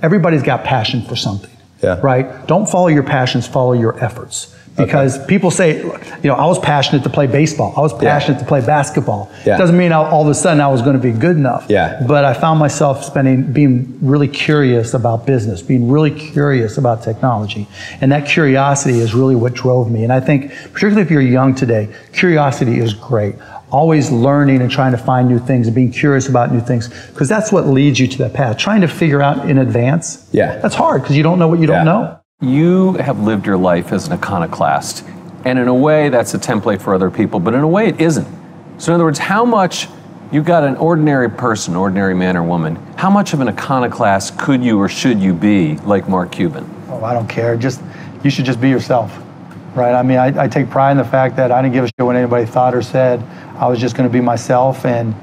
Everybody's got passion for something, right? Don't follow your passions, follow your efforts. Because people say, I was passionate to play baseball. I was passionate to play basketball. Doesn't mean all of a sudden I was going to be good enough. But I found myself being really curious about business, being really curious about technology. And that curiosity is really what drove me. And I think, particularly if you're young today, curiosity is great. Always learning and trying to find new things and being curious about new things, because that's what leads you to that path. Trying to figure out in advance, that's hard because you don't know what you don't know. You have lived your life as an iconoclast, and in a way that's a template for other people, but in a way it isn't. So in other words, how much, you've got an ordinary person, ordinary man or woman, how much of an iconoclast could you or should you be like Mark Cuban? Oh, I don't care. you should just be yourself, right? I mean, I take pride in the fact that I didn't give a shit what anybody thought or said. I was just going to be myself, and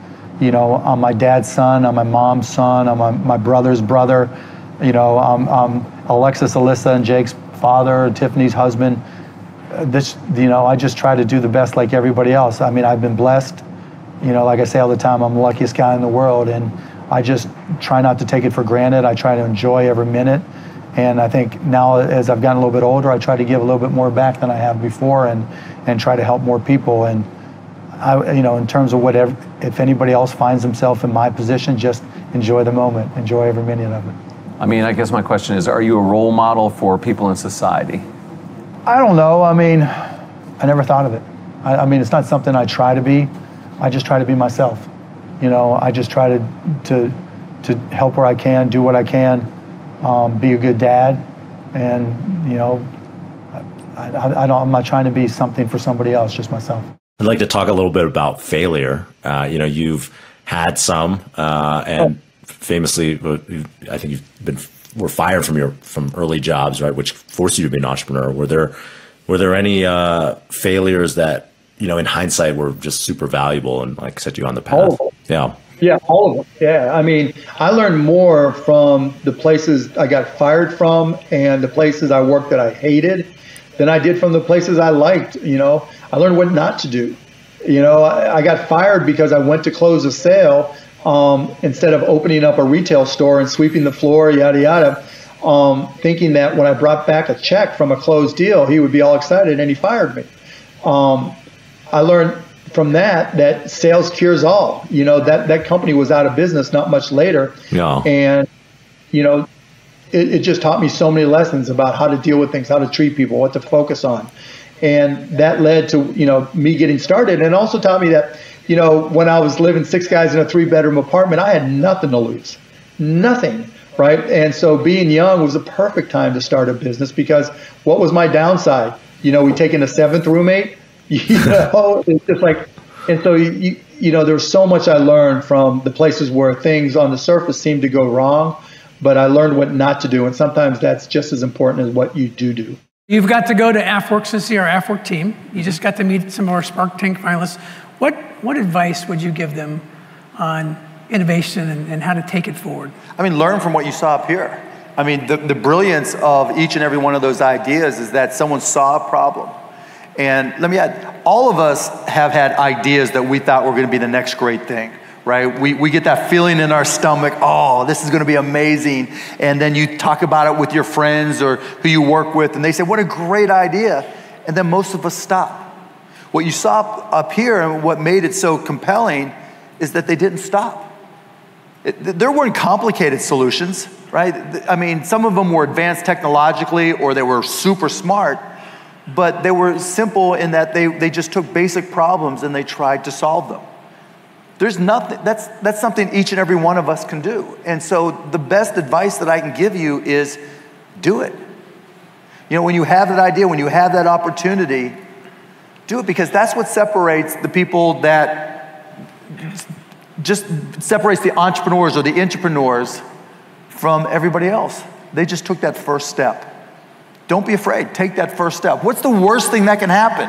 you know, I'm my dad's son, I'm my mom's son, I'm my brother's brother. You know, I'm Alexis, Alyssa, and Jake's father, Tiffany's husband. You know, I just try to do the best like everybody else. I mean, I've been blessed. You know, like I say all the time, I'm the luckiest guy in the world, and I just try not to take it for granted. I try to enjoy every minute. And I think now, as I've gotten a little bit older, I try to give a little bit more back than I have before, and try to help more people. And you know, in terms of whatever, if anybody else finds themselves in my position, just enjoy the moment, enjoy every minute of it. I mean, I guess my question is, are you a role model for people in society? I don't know. I mean, I never thought of it. I mean, it's not something I try to be. I just try to be myself. You know, I just try to help where I can, do what I can, be a good dad, and you know, I'm not trying to be something for somebody else, just myself. I'd like to talk a little bit about failure. You know, you've had some, and famously, I think were fired from early jobs, right, which forced you to be an entrepreneur. Were there any failures that, you know, in hindsight, were just super valuable and like set you on the path? Yeah, all of them. Yeah, I mean, I learned more from the places I got fired from and the places I worked that I hated than I did from the places I liked. You know, I learned what not to do. You know, I got fired because I went to close a sale instead of opening up a retail store and sweeping the floor, yada, yada, thinking that when I brought back a check from a closed deal, he would be all excited, and he fired me. I learned from that sales cures all. You know, that company was out of business not much later. Yeah. And, you know, it just taught me so many lessons about how to deal with things, how to treat people, what to focus on. And that led to, you know, me getting started, and also taught me that, you know, when I was living 6 guys in a 3-bedroom apartment, I had nothing to lose, nothing, right? And so being young was a perfect time to start a business, because what was my downside? You know, we taking a 7th roommate, you know, it's just like, and so, you know, there's so much I learned from the places where things on the surface seemed to go wrong, but I learned what not to do. And sometimes that's just as important as what you do. You've got to go to AFWorks to see our AFWork team. You just got to meet some of our Spark Tank finalists. What advice would you give them on innovation and how to take it forward? I mean, learn from what you saw up here. I mean, the brilliance of each and every one of those ideas is that someone saw a problem. And let me add, all of us have had ideas that we thought were going to be the next great thing, right? We get that feeling in our stomach, oh, this is going to be amazing. And then you talk about it with your friends or who you work with, and they say, what a great idea. And then most of us stop. What you saw up here and what made it so compelling is that they didn't stop. There weren't complicated solutions, right? I mean, some of them were advanced technologically, or they were super smart, but they were simple in that they just took basic problems and they tried to solve them. There's nothing, that's something each and every one of us can do. And so the best advice that I can give you is do it. You know, when you have that idea, when you have that opportunity, do it, because that's what separates the people that just separates the entrepreneurs or the intrapreneurs from everybody else. They just took that first step. Don't be afraid. Take that first step. What's the worst thing that can happen?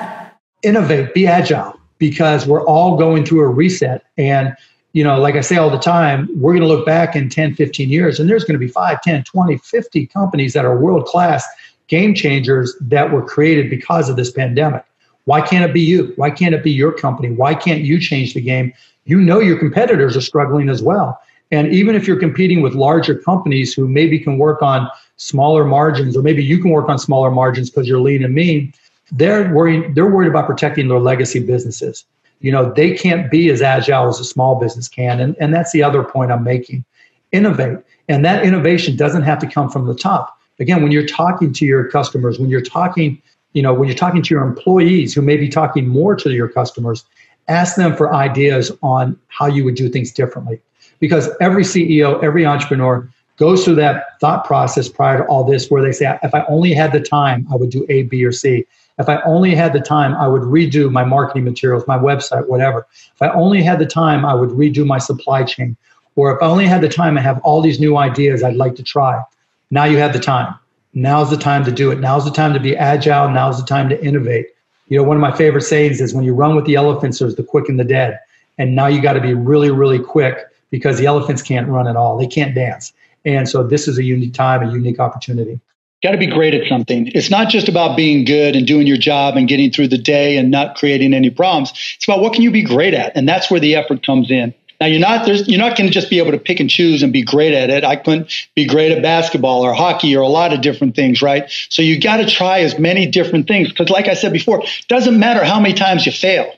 Innovate, be agile, because we're all going through a reset. And, you know, like I say all the time, we're going to look back in 10, 15 years, and there's going to be 5, 10, 20, 50 companies that are world-class game changers that were created because of this pandemic. Why can't it be you? Why can't it be your company? Why can't you change the game? You know your competitors are struggling as well. And even if you're competing with larger companies who maybe can work on smaller margins, or maybe you can work on smaller margins because you're lean and mean, they're worried about protecting their legacy businesses. You know, they can't be as agile as a small business can. And that's the other point I'm making. Innovate. And that innovation doesn't have to come from the top. Again, when you're talking to your customers, when you're talking to your employees who may be talking more to your customers, ask them for ideas on how you would do things differently. Because every CEO, every entrepreneur goes through that thought process prior to all this, where they say, if I only had the time, I would do A, B, or C. If I only had the time, I would redo my marketing materials, my website, whatever. If I only had the time, I would redo my supply chain. Or if I only had the time, I have all these new ideas I'd like to try. Now you have the time. now's the time to do it. Now's the time to be agile. Now's the time to innovate. You know, one of my favorite sayings is when you run with the elephants, there's the quick and the dead. And now you got to be really, really quick because the elephants can't run at all. They can't dance. And so this is a unique time, a unique opportunity. Got to be great at something. It's not just about being good and doing your job and getting through the day and not creating any problems. It's about what can you be great at? And that's where the effort comes in. Now, you're not going to just be able to pick and choose and be great at it. I couldn't be great at basketball or hockey or a lot of different things, right? So you got to try as many different things because like I said before, it doesn't matter how many times you fail.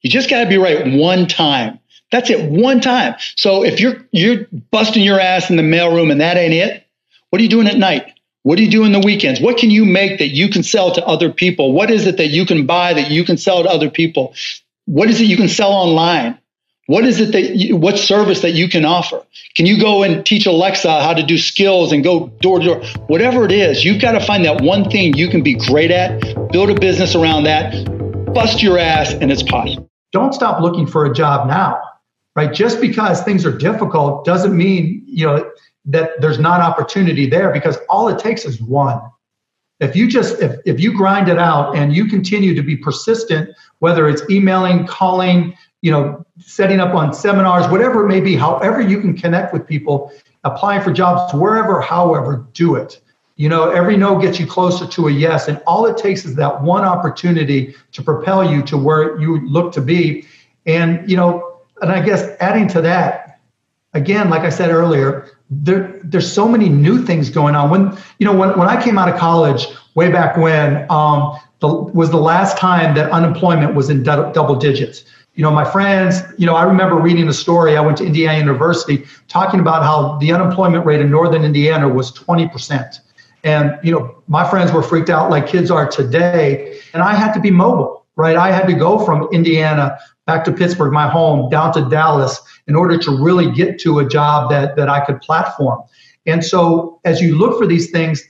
You just got to be right one time. That's it, one time. So if you're busting your ass in the mailroom and that ain't it, what are you doing at night? What do you do in the weekends? What can you make that you can sell to other people? What is it that you can buy that you can sell to other people? What is it you can sell online? What is it what service that you can offer? Can you go and teach Alexa how to do skills and go door to door? Whatever it is, you've got to find that one thing you can be great at, build a business around that, bust your ass, and it's possible. Don't stop looking for a job now, right? Just because things are difficult doesn't mean, that there's not opportunity there because all it takes is one. If you grind it out and you continue to be persistent, whether it's emailing, calling, setting up on seminars, whatever it may be, however you can connect with people, applying for jobs, wherever, however, do it. Every no gets you closer to a yes. And all it takes is that one opportunity to propel you to where you look to be. And, and I guess adding to that, again, like I said earlier, there's so many new things going on. When I came out of college way back when, was the last time that unemployment was in double digits. My friends, I remember reading a story. I went to Indiana University talking about how the unemployment rate in Northern Indiana was 20%. And, my friends were freaked out like kids are today. And I had to be mobile, right? I had to go from Indiana back to Pittsburgh, my home, down to Dallas in order to really get to a job that I could platform. And so as you look for these things,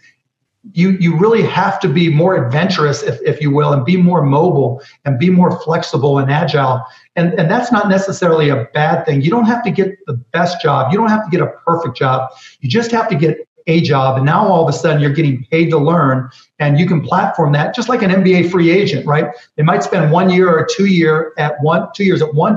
you really have to be more adventurous, if you will, and be more mobile and be more flexible and agile. And that's not necessarily a bad thing. You don't have to get the best job. You don't have to get a perfect job. You just have to get a job. And now all of a sudden you're getting paid to learn and you can platform that just like an NBA free agent, right? They might spend 1 year or 2 years at one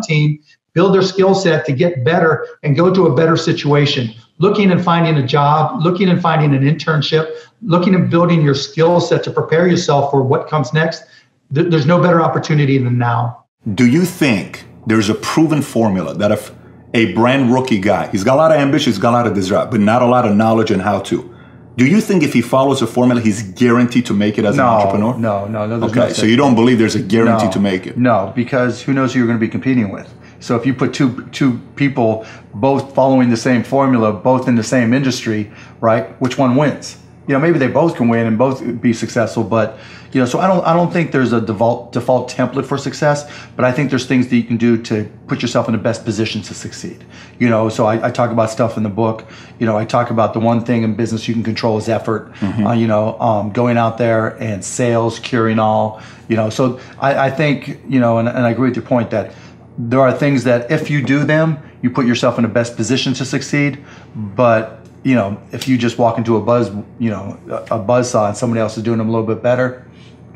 team, build their skill set to get better and go to a better situation. Looking and finding a job, looking and finding an internship, looking and building your skill set to prepare yourself for what comes next. There's no better opportunity than now. Do you think there's a proven formula that if a brand rookie guy, he's got a lot of ambition, he's got a lot of desire, but not a lot of knowledge and how to. Do you think if he follows a formula, he's guaranteed to make it as an entrepreneur? No. Okay, so you don't believe there's a guarantee to make it? No, because who knows who you're going to be competing with? So if you put two people both following the same formula, both in the same industry, right? Which one wins? Maybe they both can win and both be successful, but so I don't think there's a default template for success, but I think there's things that you can do to put yourself in the best position to succeed. So I talk about stuff in the book. I talk about the one thing in business you can control is effort. Going out there and sales, curing all. So I think and I agree with your point that there are things that if you do them, you put yourself in the best position to succeed, but if you just walk into a buzzsaw and somebody else is doing them a little bit better,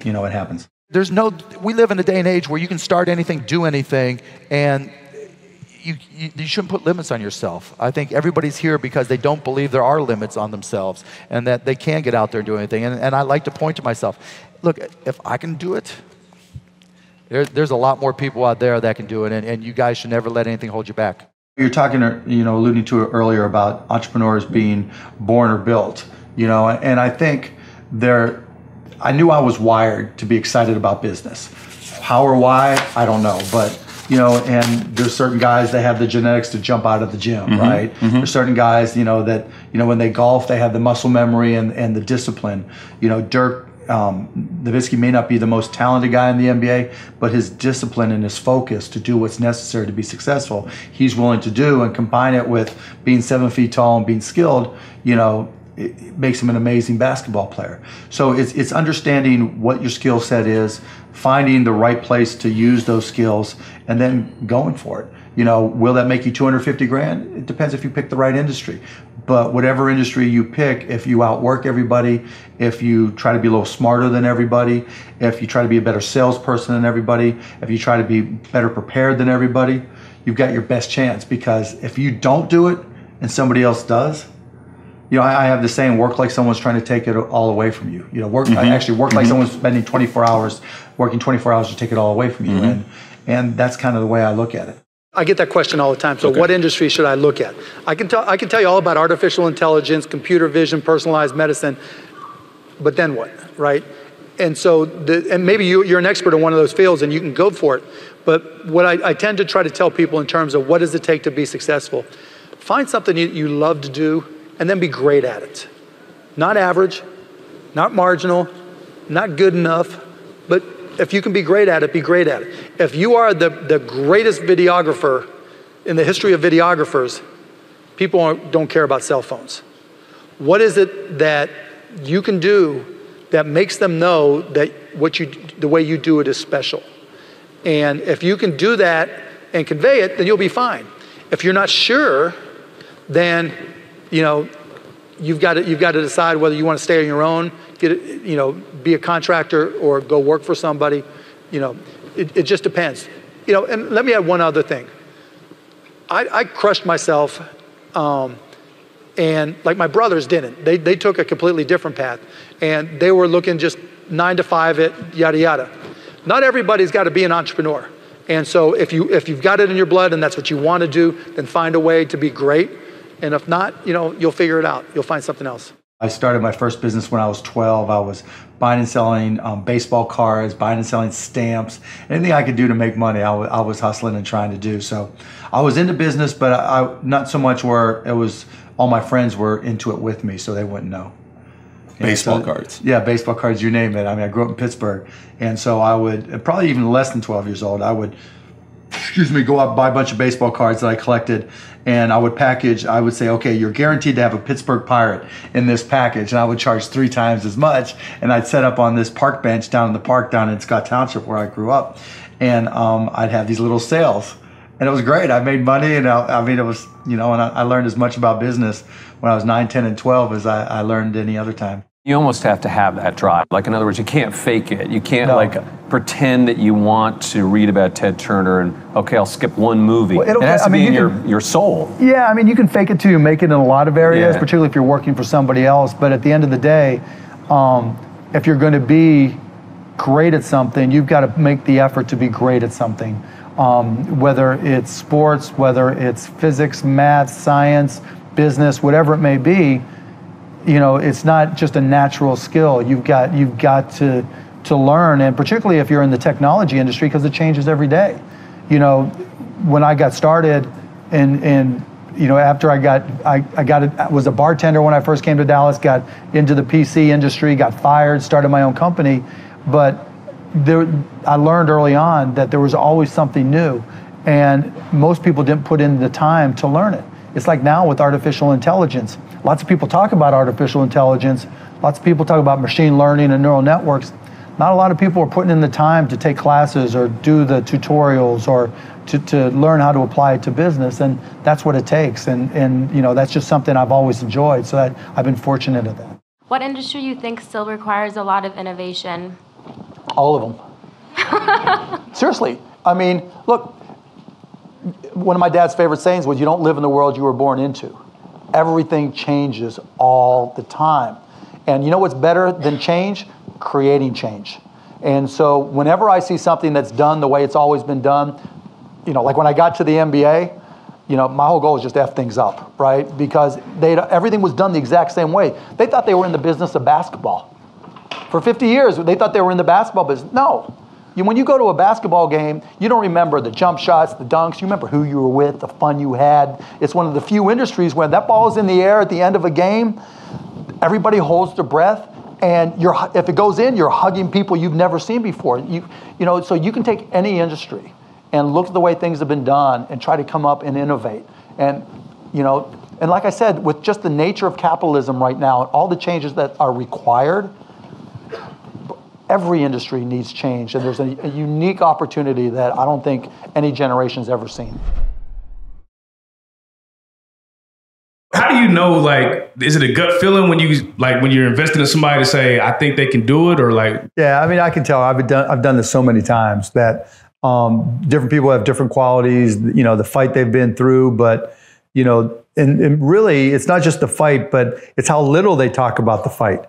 it happens. We live in a day and age where you can start anything, do anything, and you shouldn't put limits on yourself. I think everybody's here because they don't believe there are limits on themselves and that they can get out there and do anything. And I like to point to myself, look, if I can do it, there's a lot more people out there that can do it, and you guys should never let anything hold you back. You're talking, alluding to it earlier about entrepreneurs being born or built, and I think I knew I was wired to be excited about business. How or why, I don't know, but and there's certain guys that have the genetics to jump out of the gym, right? There's certain guys, that when they golf, they have the muscle memory and the discipline. Dirk Nowitzki may not be the most talented guy in the NBA, but his discipline and his focus to do what's necessary to be successful, he's willing to do, and combine it with being 7 feet tall and being skilled, it makes him an amazing basketball player. So it's understanding what your skill set is, finding the right place to use those skills, and then going for it. Will that make you $250,000? It depends if you pick the right industry. But whatever industry you pick, if you outwork everybody, if you try to be a little smarter than everybody, if you try to be a better salesperson than everybody, if you try to be better prepared than everybody, you've got your best chance. Because if you don't do it and somebody else does, you know, I have the saying, work like someone's trying to take it all away from you. You know, work like someone's spending 24 hours, working 24 hours to take it all away from you. And that's kind of the way I look at it. I get that question all the time. So what industry should I look at? I can tell you all about artificial intelligence, computer vision, personalized medicine, but then what, right? And so, and maybe you're an expert in one of those fields and you can go for it. But what I tend to try to tell people in terms of what does it take to be successful, find something you love to do and then be great at it. Not average, not marginal, not good enough, but if you can be great at it, be great at it. If you are the greatest videographer in the history of videographers, people don't care about cell phones. What is it that you can do that makes them know that the way you do it is special? And if you can do that and convey it, then you'll be fine. If you're not sure, then you've got to decide whether you want to stay on your own, be a contractor or go work for somebody. It just depends. And let me add one other thing. I crushed myself, and like my brothers didn't. They took a completely different path, and they were looking just 9 to 5 at yada yada. Not everybody's got to be an entrepreneur. And so if you've got it in your blood and that's what you want to do, then find a way to be great. And if not, you'll figure it out. You'll find something else. I started my first business when I was 12. I was buying and selling baseball cards, buying and selling stamps. Anything I could do to make money, I was hustling and trying to do. So I was into business, but I not so much where it was all my friends were into it with me, so they wouldn't know. Baseball cards. Yeah, baseball cards, you name it. I mean, I grew up in Pittsburgh. And so I would, probably even less than 12 years old, I would, go out and buy a bunch of baseball cards that I collected. And I would package, I would say, okay, you're guaranteed to have a Pittsburgh Pirate in this package. And I would charge 3 times as much. And I'd set up on this park bench down in the park down in Scott Township where I grew up. And I'd have these little sales. And it was great. I made money. And it was, and I learned as much about business when I was 9, 10, and 12 as I learned any other time. You almost have to have that drive. Like, in other words, you can't fake it. You can't pretend that you want to read about Ted Turner and, okay, I'll skip one movie. Well, it has to be in your soul. Yeah, I mean, you can fake it till you make it in a lot of areas, particularly if you're working for somebody else. But at the end of the day, if you're going to be great at something, you've got to make the effort to be great at something. Whether it's sports, whether it's physics, math, science, business, whatever it may be, it's not just a natural skill. You've got to learn, and particularly if you're in the technology industry, because it changes every day. When I got started, and after I was a bartender when I first came to Dallas, got into the PC industry, got fired, started my own company, but I learned early on that there was always something new, and most people didn't put in the time to learn it. It's like now with artificial intelligence. Lots of people talk about artificial intelligence. Lots of people talk about machine learning and neural networks. Not a lot of people are putting in the time to take classes or do the tutorials or to learn how to apply it to business, and that's what it takes. And that's just something I've always enjoyed, so that I've been fortunate at that. What industry you think still requires a lot of innovation? All of them. Seriously. I mean, look, one of my dad's favorite sayings was, you don't live in the world you were born into. Everything changes all the time. And you know what's better than change? Creating change. And so whenever I see something that's done the way it's always been done, like when I got to the NBA, my whole goal was just to F things up, right? Because everything was done the exact same way. They thought they were in the business of basketball. For 50 years, they thought they were in the basketball business. No. When you go to a basketball game, you don't remember the jump shots, the dunks. You remember who you were with, the fun you had. It's one of the few industries where that ball is in the air at the end of a game, everybody holds their breath, and if it goes in, you're hugging people you've never seen before. So you can take any industry and look at the way things have been done and try to come up and innovate. And like I said, with just the nature of capitalism right now, all the changes that are required, every industry needs change, and there's a unique opportunity that I don't think any generation's ever seen. How do you know, like, is it a gut feeling when you're investing in somebody to say, I think they can do it, or like? Yeah, I mean, I can tell. I've done this so many times that different people have different qualities, the fight they've been through, but, and really it's not just the fight, but it's how little they talk about the fight.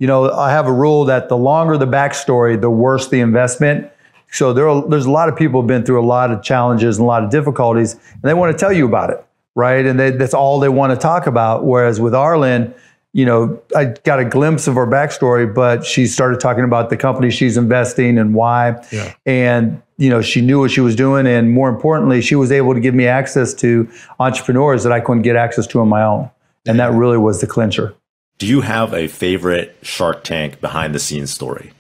I have a rule that the longer the backstory, the worse the investment. So there's a lot of people who've been through a lot of challenges and a lot of difficulties, and they want to tell you about it, right? And that's all they want to talk about. Whereas with Arlen, I got a glimpse of her backstory, but she started talking about the company she's investing and why. Yeah. And, she knew what she was doing. And more importantly, she was able to give me access to entrepreneurs that I couldn't get access to on my own. And that really was the clincher. Do you have a favorite Shark Tank behind the scenes story?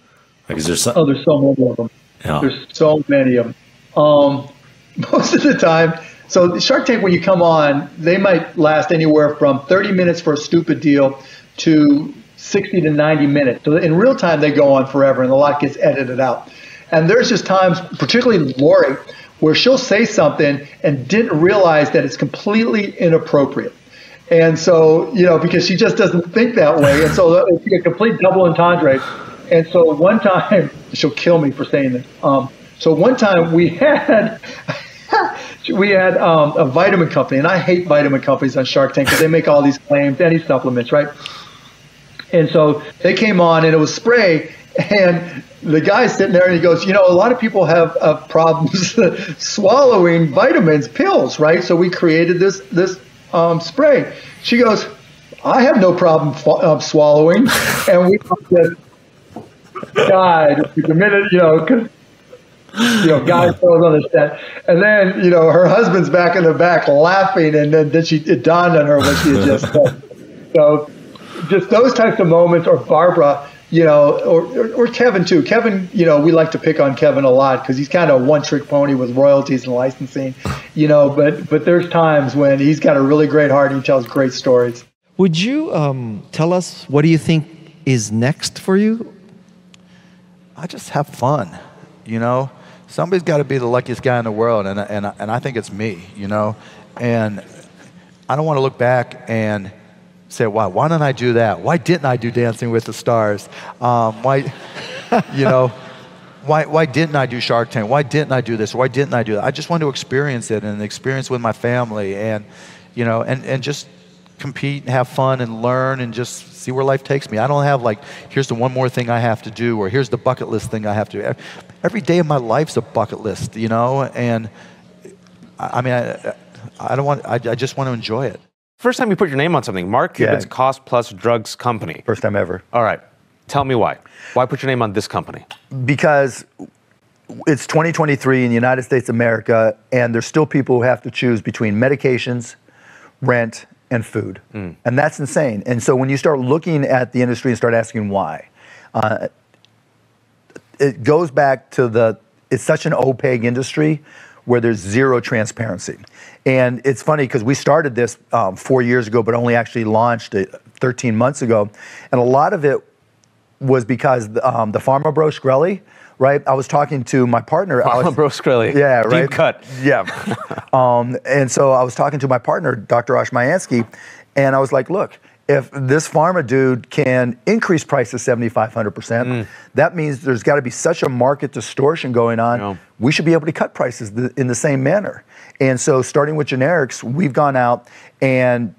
Like, is there some? Oh, there's so many of them. Yeah. There's so many of them. Most of the time, so Shark Tank, when you come on, they might last anywhere from 30 minutes for a stupid deal to 60 to 90 minutes. So in real time, they go on forever, and a lot gets edited out. And there's just times, particularly Lori, where she'll say something and didn't realize that it's completely inappropriate. And so, because she just doesn't think that way. And so it's a complete double entendre. And so one time, she'll kill me for saying this. So one time we had a vitamin company, and I hate vitamin companies on Shark Tank because they make all these claims, any supplements, right? And so they came on, and it was spray, and the guy's sitting there, and he goes, a lot of people have problems swallowing vitamins, pills, right? So we created this spray. She goes, I have no problem swallowing, and we just died the minute, because guys throws on the set, and then her husband's back in the back laughing, and then it dawned on her what she had just said. So just those types of moments, or Barbara, or Kevin too. Kevin, we like to pick on Kevin a lot because he's kind of a one-trick pony with royalties and licensing, but there's times when he's got a really great heart and he tells great stories. Would you tell us, what do you think is next for you? I just have fun, Somebody's got to be the luckiest guy in the world, and I think it's me, And I don't want to look back and say, why didn't I do that? Why didn't I do Dancing with the Stars? Why didn't I do Shark Tank? Why didn't I do this? Why didn't I do that? I just want to experience it and experience with my family, and and just compete and have fun and learn and just see where life takes me. I don't have here's the one more thing I have to do, or here's the bucket list thing I have to do. Every day of my life's a bucket list, and I mean, I just want to enjoy it. First time you put your name on something, Mark Cuban's Cost Plus Drugs Company. First time ever. All right. Tell me why. Why put your name on this company? Because it's 2023 in the United States of America, and there's still people who have to choose between medications, rent, and food. And that's insane. And so when you start looking at the industry and start asking why, it goes back to it's such an opaque industry where there's zero transparency. And it's funny because we started this 4 years ago, but only actually launched it 13 months ago. And a lot of it was because the Pharma Bro Shkreli, right? I was talking to my partner. Pharma Bro Shkreli. Yeah, right. Deep cut. Yeah. And so I was talking to my partner, Dr. Oshmayansky, and I was like, look, if this pharma dude can increase prices 7,500%, that means there's got to be such a market distortion going on. Yeah. We should be able to cut prices in the same manner. And so starting with generics, we've gone out and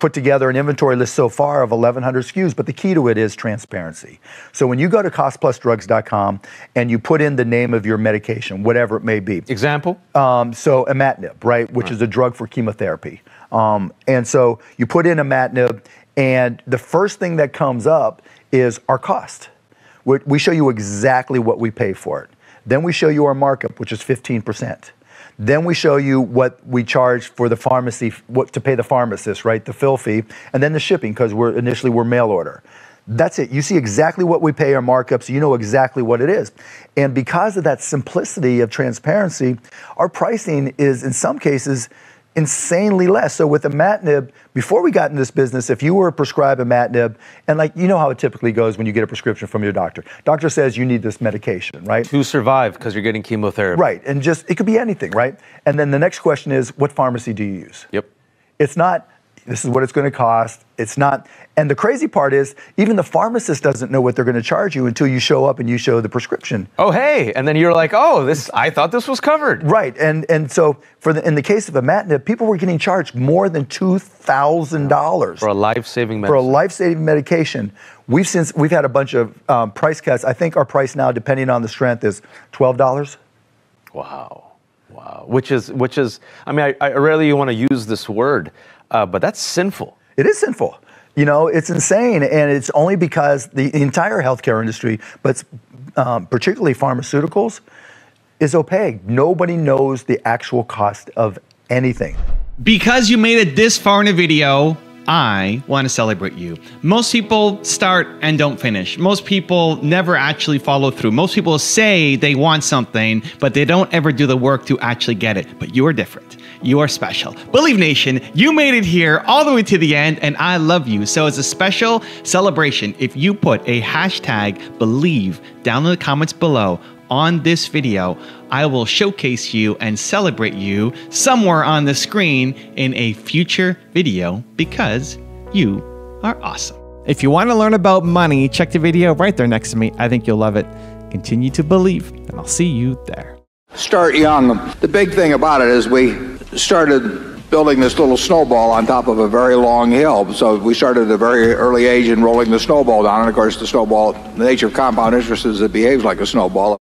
put together an inventory list so far of 1,100 SKUs, but the key to it is transparency. So when you go to costplusdrugs.com and you put in the name of your medication, whatever it may be. Example? So imatinib, right, which is a drug for chemotherapy. And so you put in imatinib, and the first thing that comes up is our cost. We show you exactly what we pay for it. Then we show you our markup, which is 15%. Then we show you what we charge for the pharmacy, what to pay the pharmacist, right? The fill fee, and then the shipping, because we're mail order. That's it. You see exactly what we pay our markups. You know exactly what it is. And because of that simplicity of transparency, our pricing is, in some cases, insanely less. So with imatinib, before we got in this business, if you were prescribed imatinib, and you know how it typically goes when you get a prescription from your doctor. Doctor says you need this medication, right? To survive, because you're getting chemotherapy. Right, and it could be anything, right? And then the next question is, what pharmacy do you use? Yep. It's not, This is what it's going to cost. It's not, and the crazy part is, even the pharmacist doesn't know what they're going to charge you until you show up and you show the prescription. Oh, hey, and then you're like, oh, I thought this was covered. Right, and so in the case of imatinib, people were getting charged more than $2,000 for a life-saving medicine. For a life-saving medication. We've had a bunch of price cuts. I think our price now, depending on the strength, is $12. Wow. Which is. I mean, I rarely want to use this word, but that's sinful. It is sinful. You know, it's insane, and it's only because the entire healthcare industry, but particularly pharmaceuticals, is opaque. Nobody knows the actual cost of anything. Because you made it this far in a video, I want to celebrate you. Most people start and don't finish. Most people never actually follow through. Most people say they want something, but they don't ever do the work to actually get it. But you are different. You are special. Believe Nation, you made it here all the way to the end, and I love you. So as a special celebration, if you put a hashtag believe down in the comments below on this video, I will showcase you and celebrate you somewhere on the screen in a future video because you are awesome. If you want to learn about money, check the video right there next to me. I think you'll love it. Continue to believe, and I'll see you there. Start young. The big thing about it is we started building this little snowball on top of a very long hill. So we started at a very early age in rolling the snowball down. And of course, the nature of compound interest is it behaves like a snowball.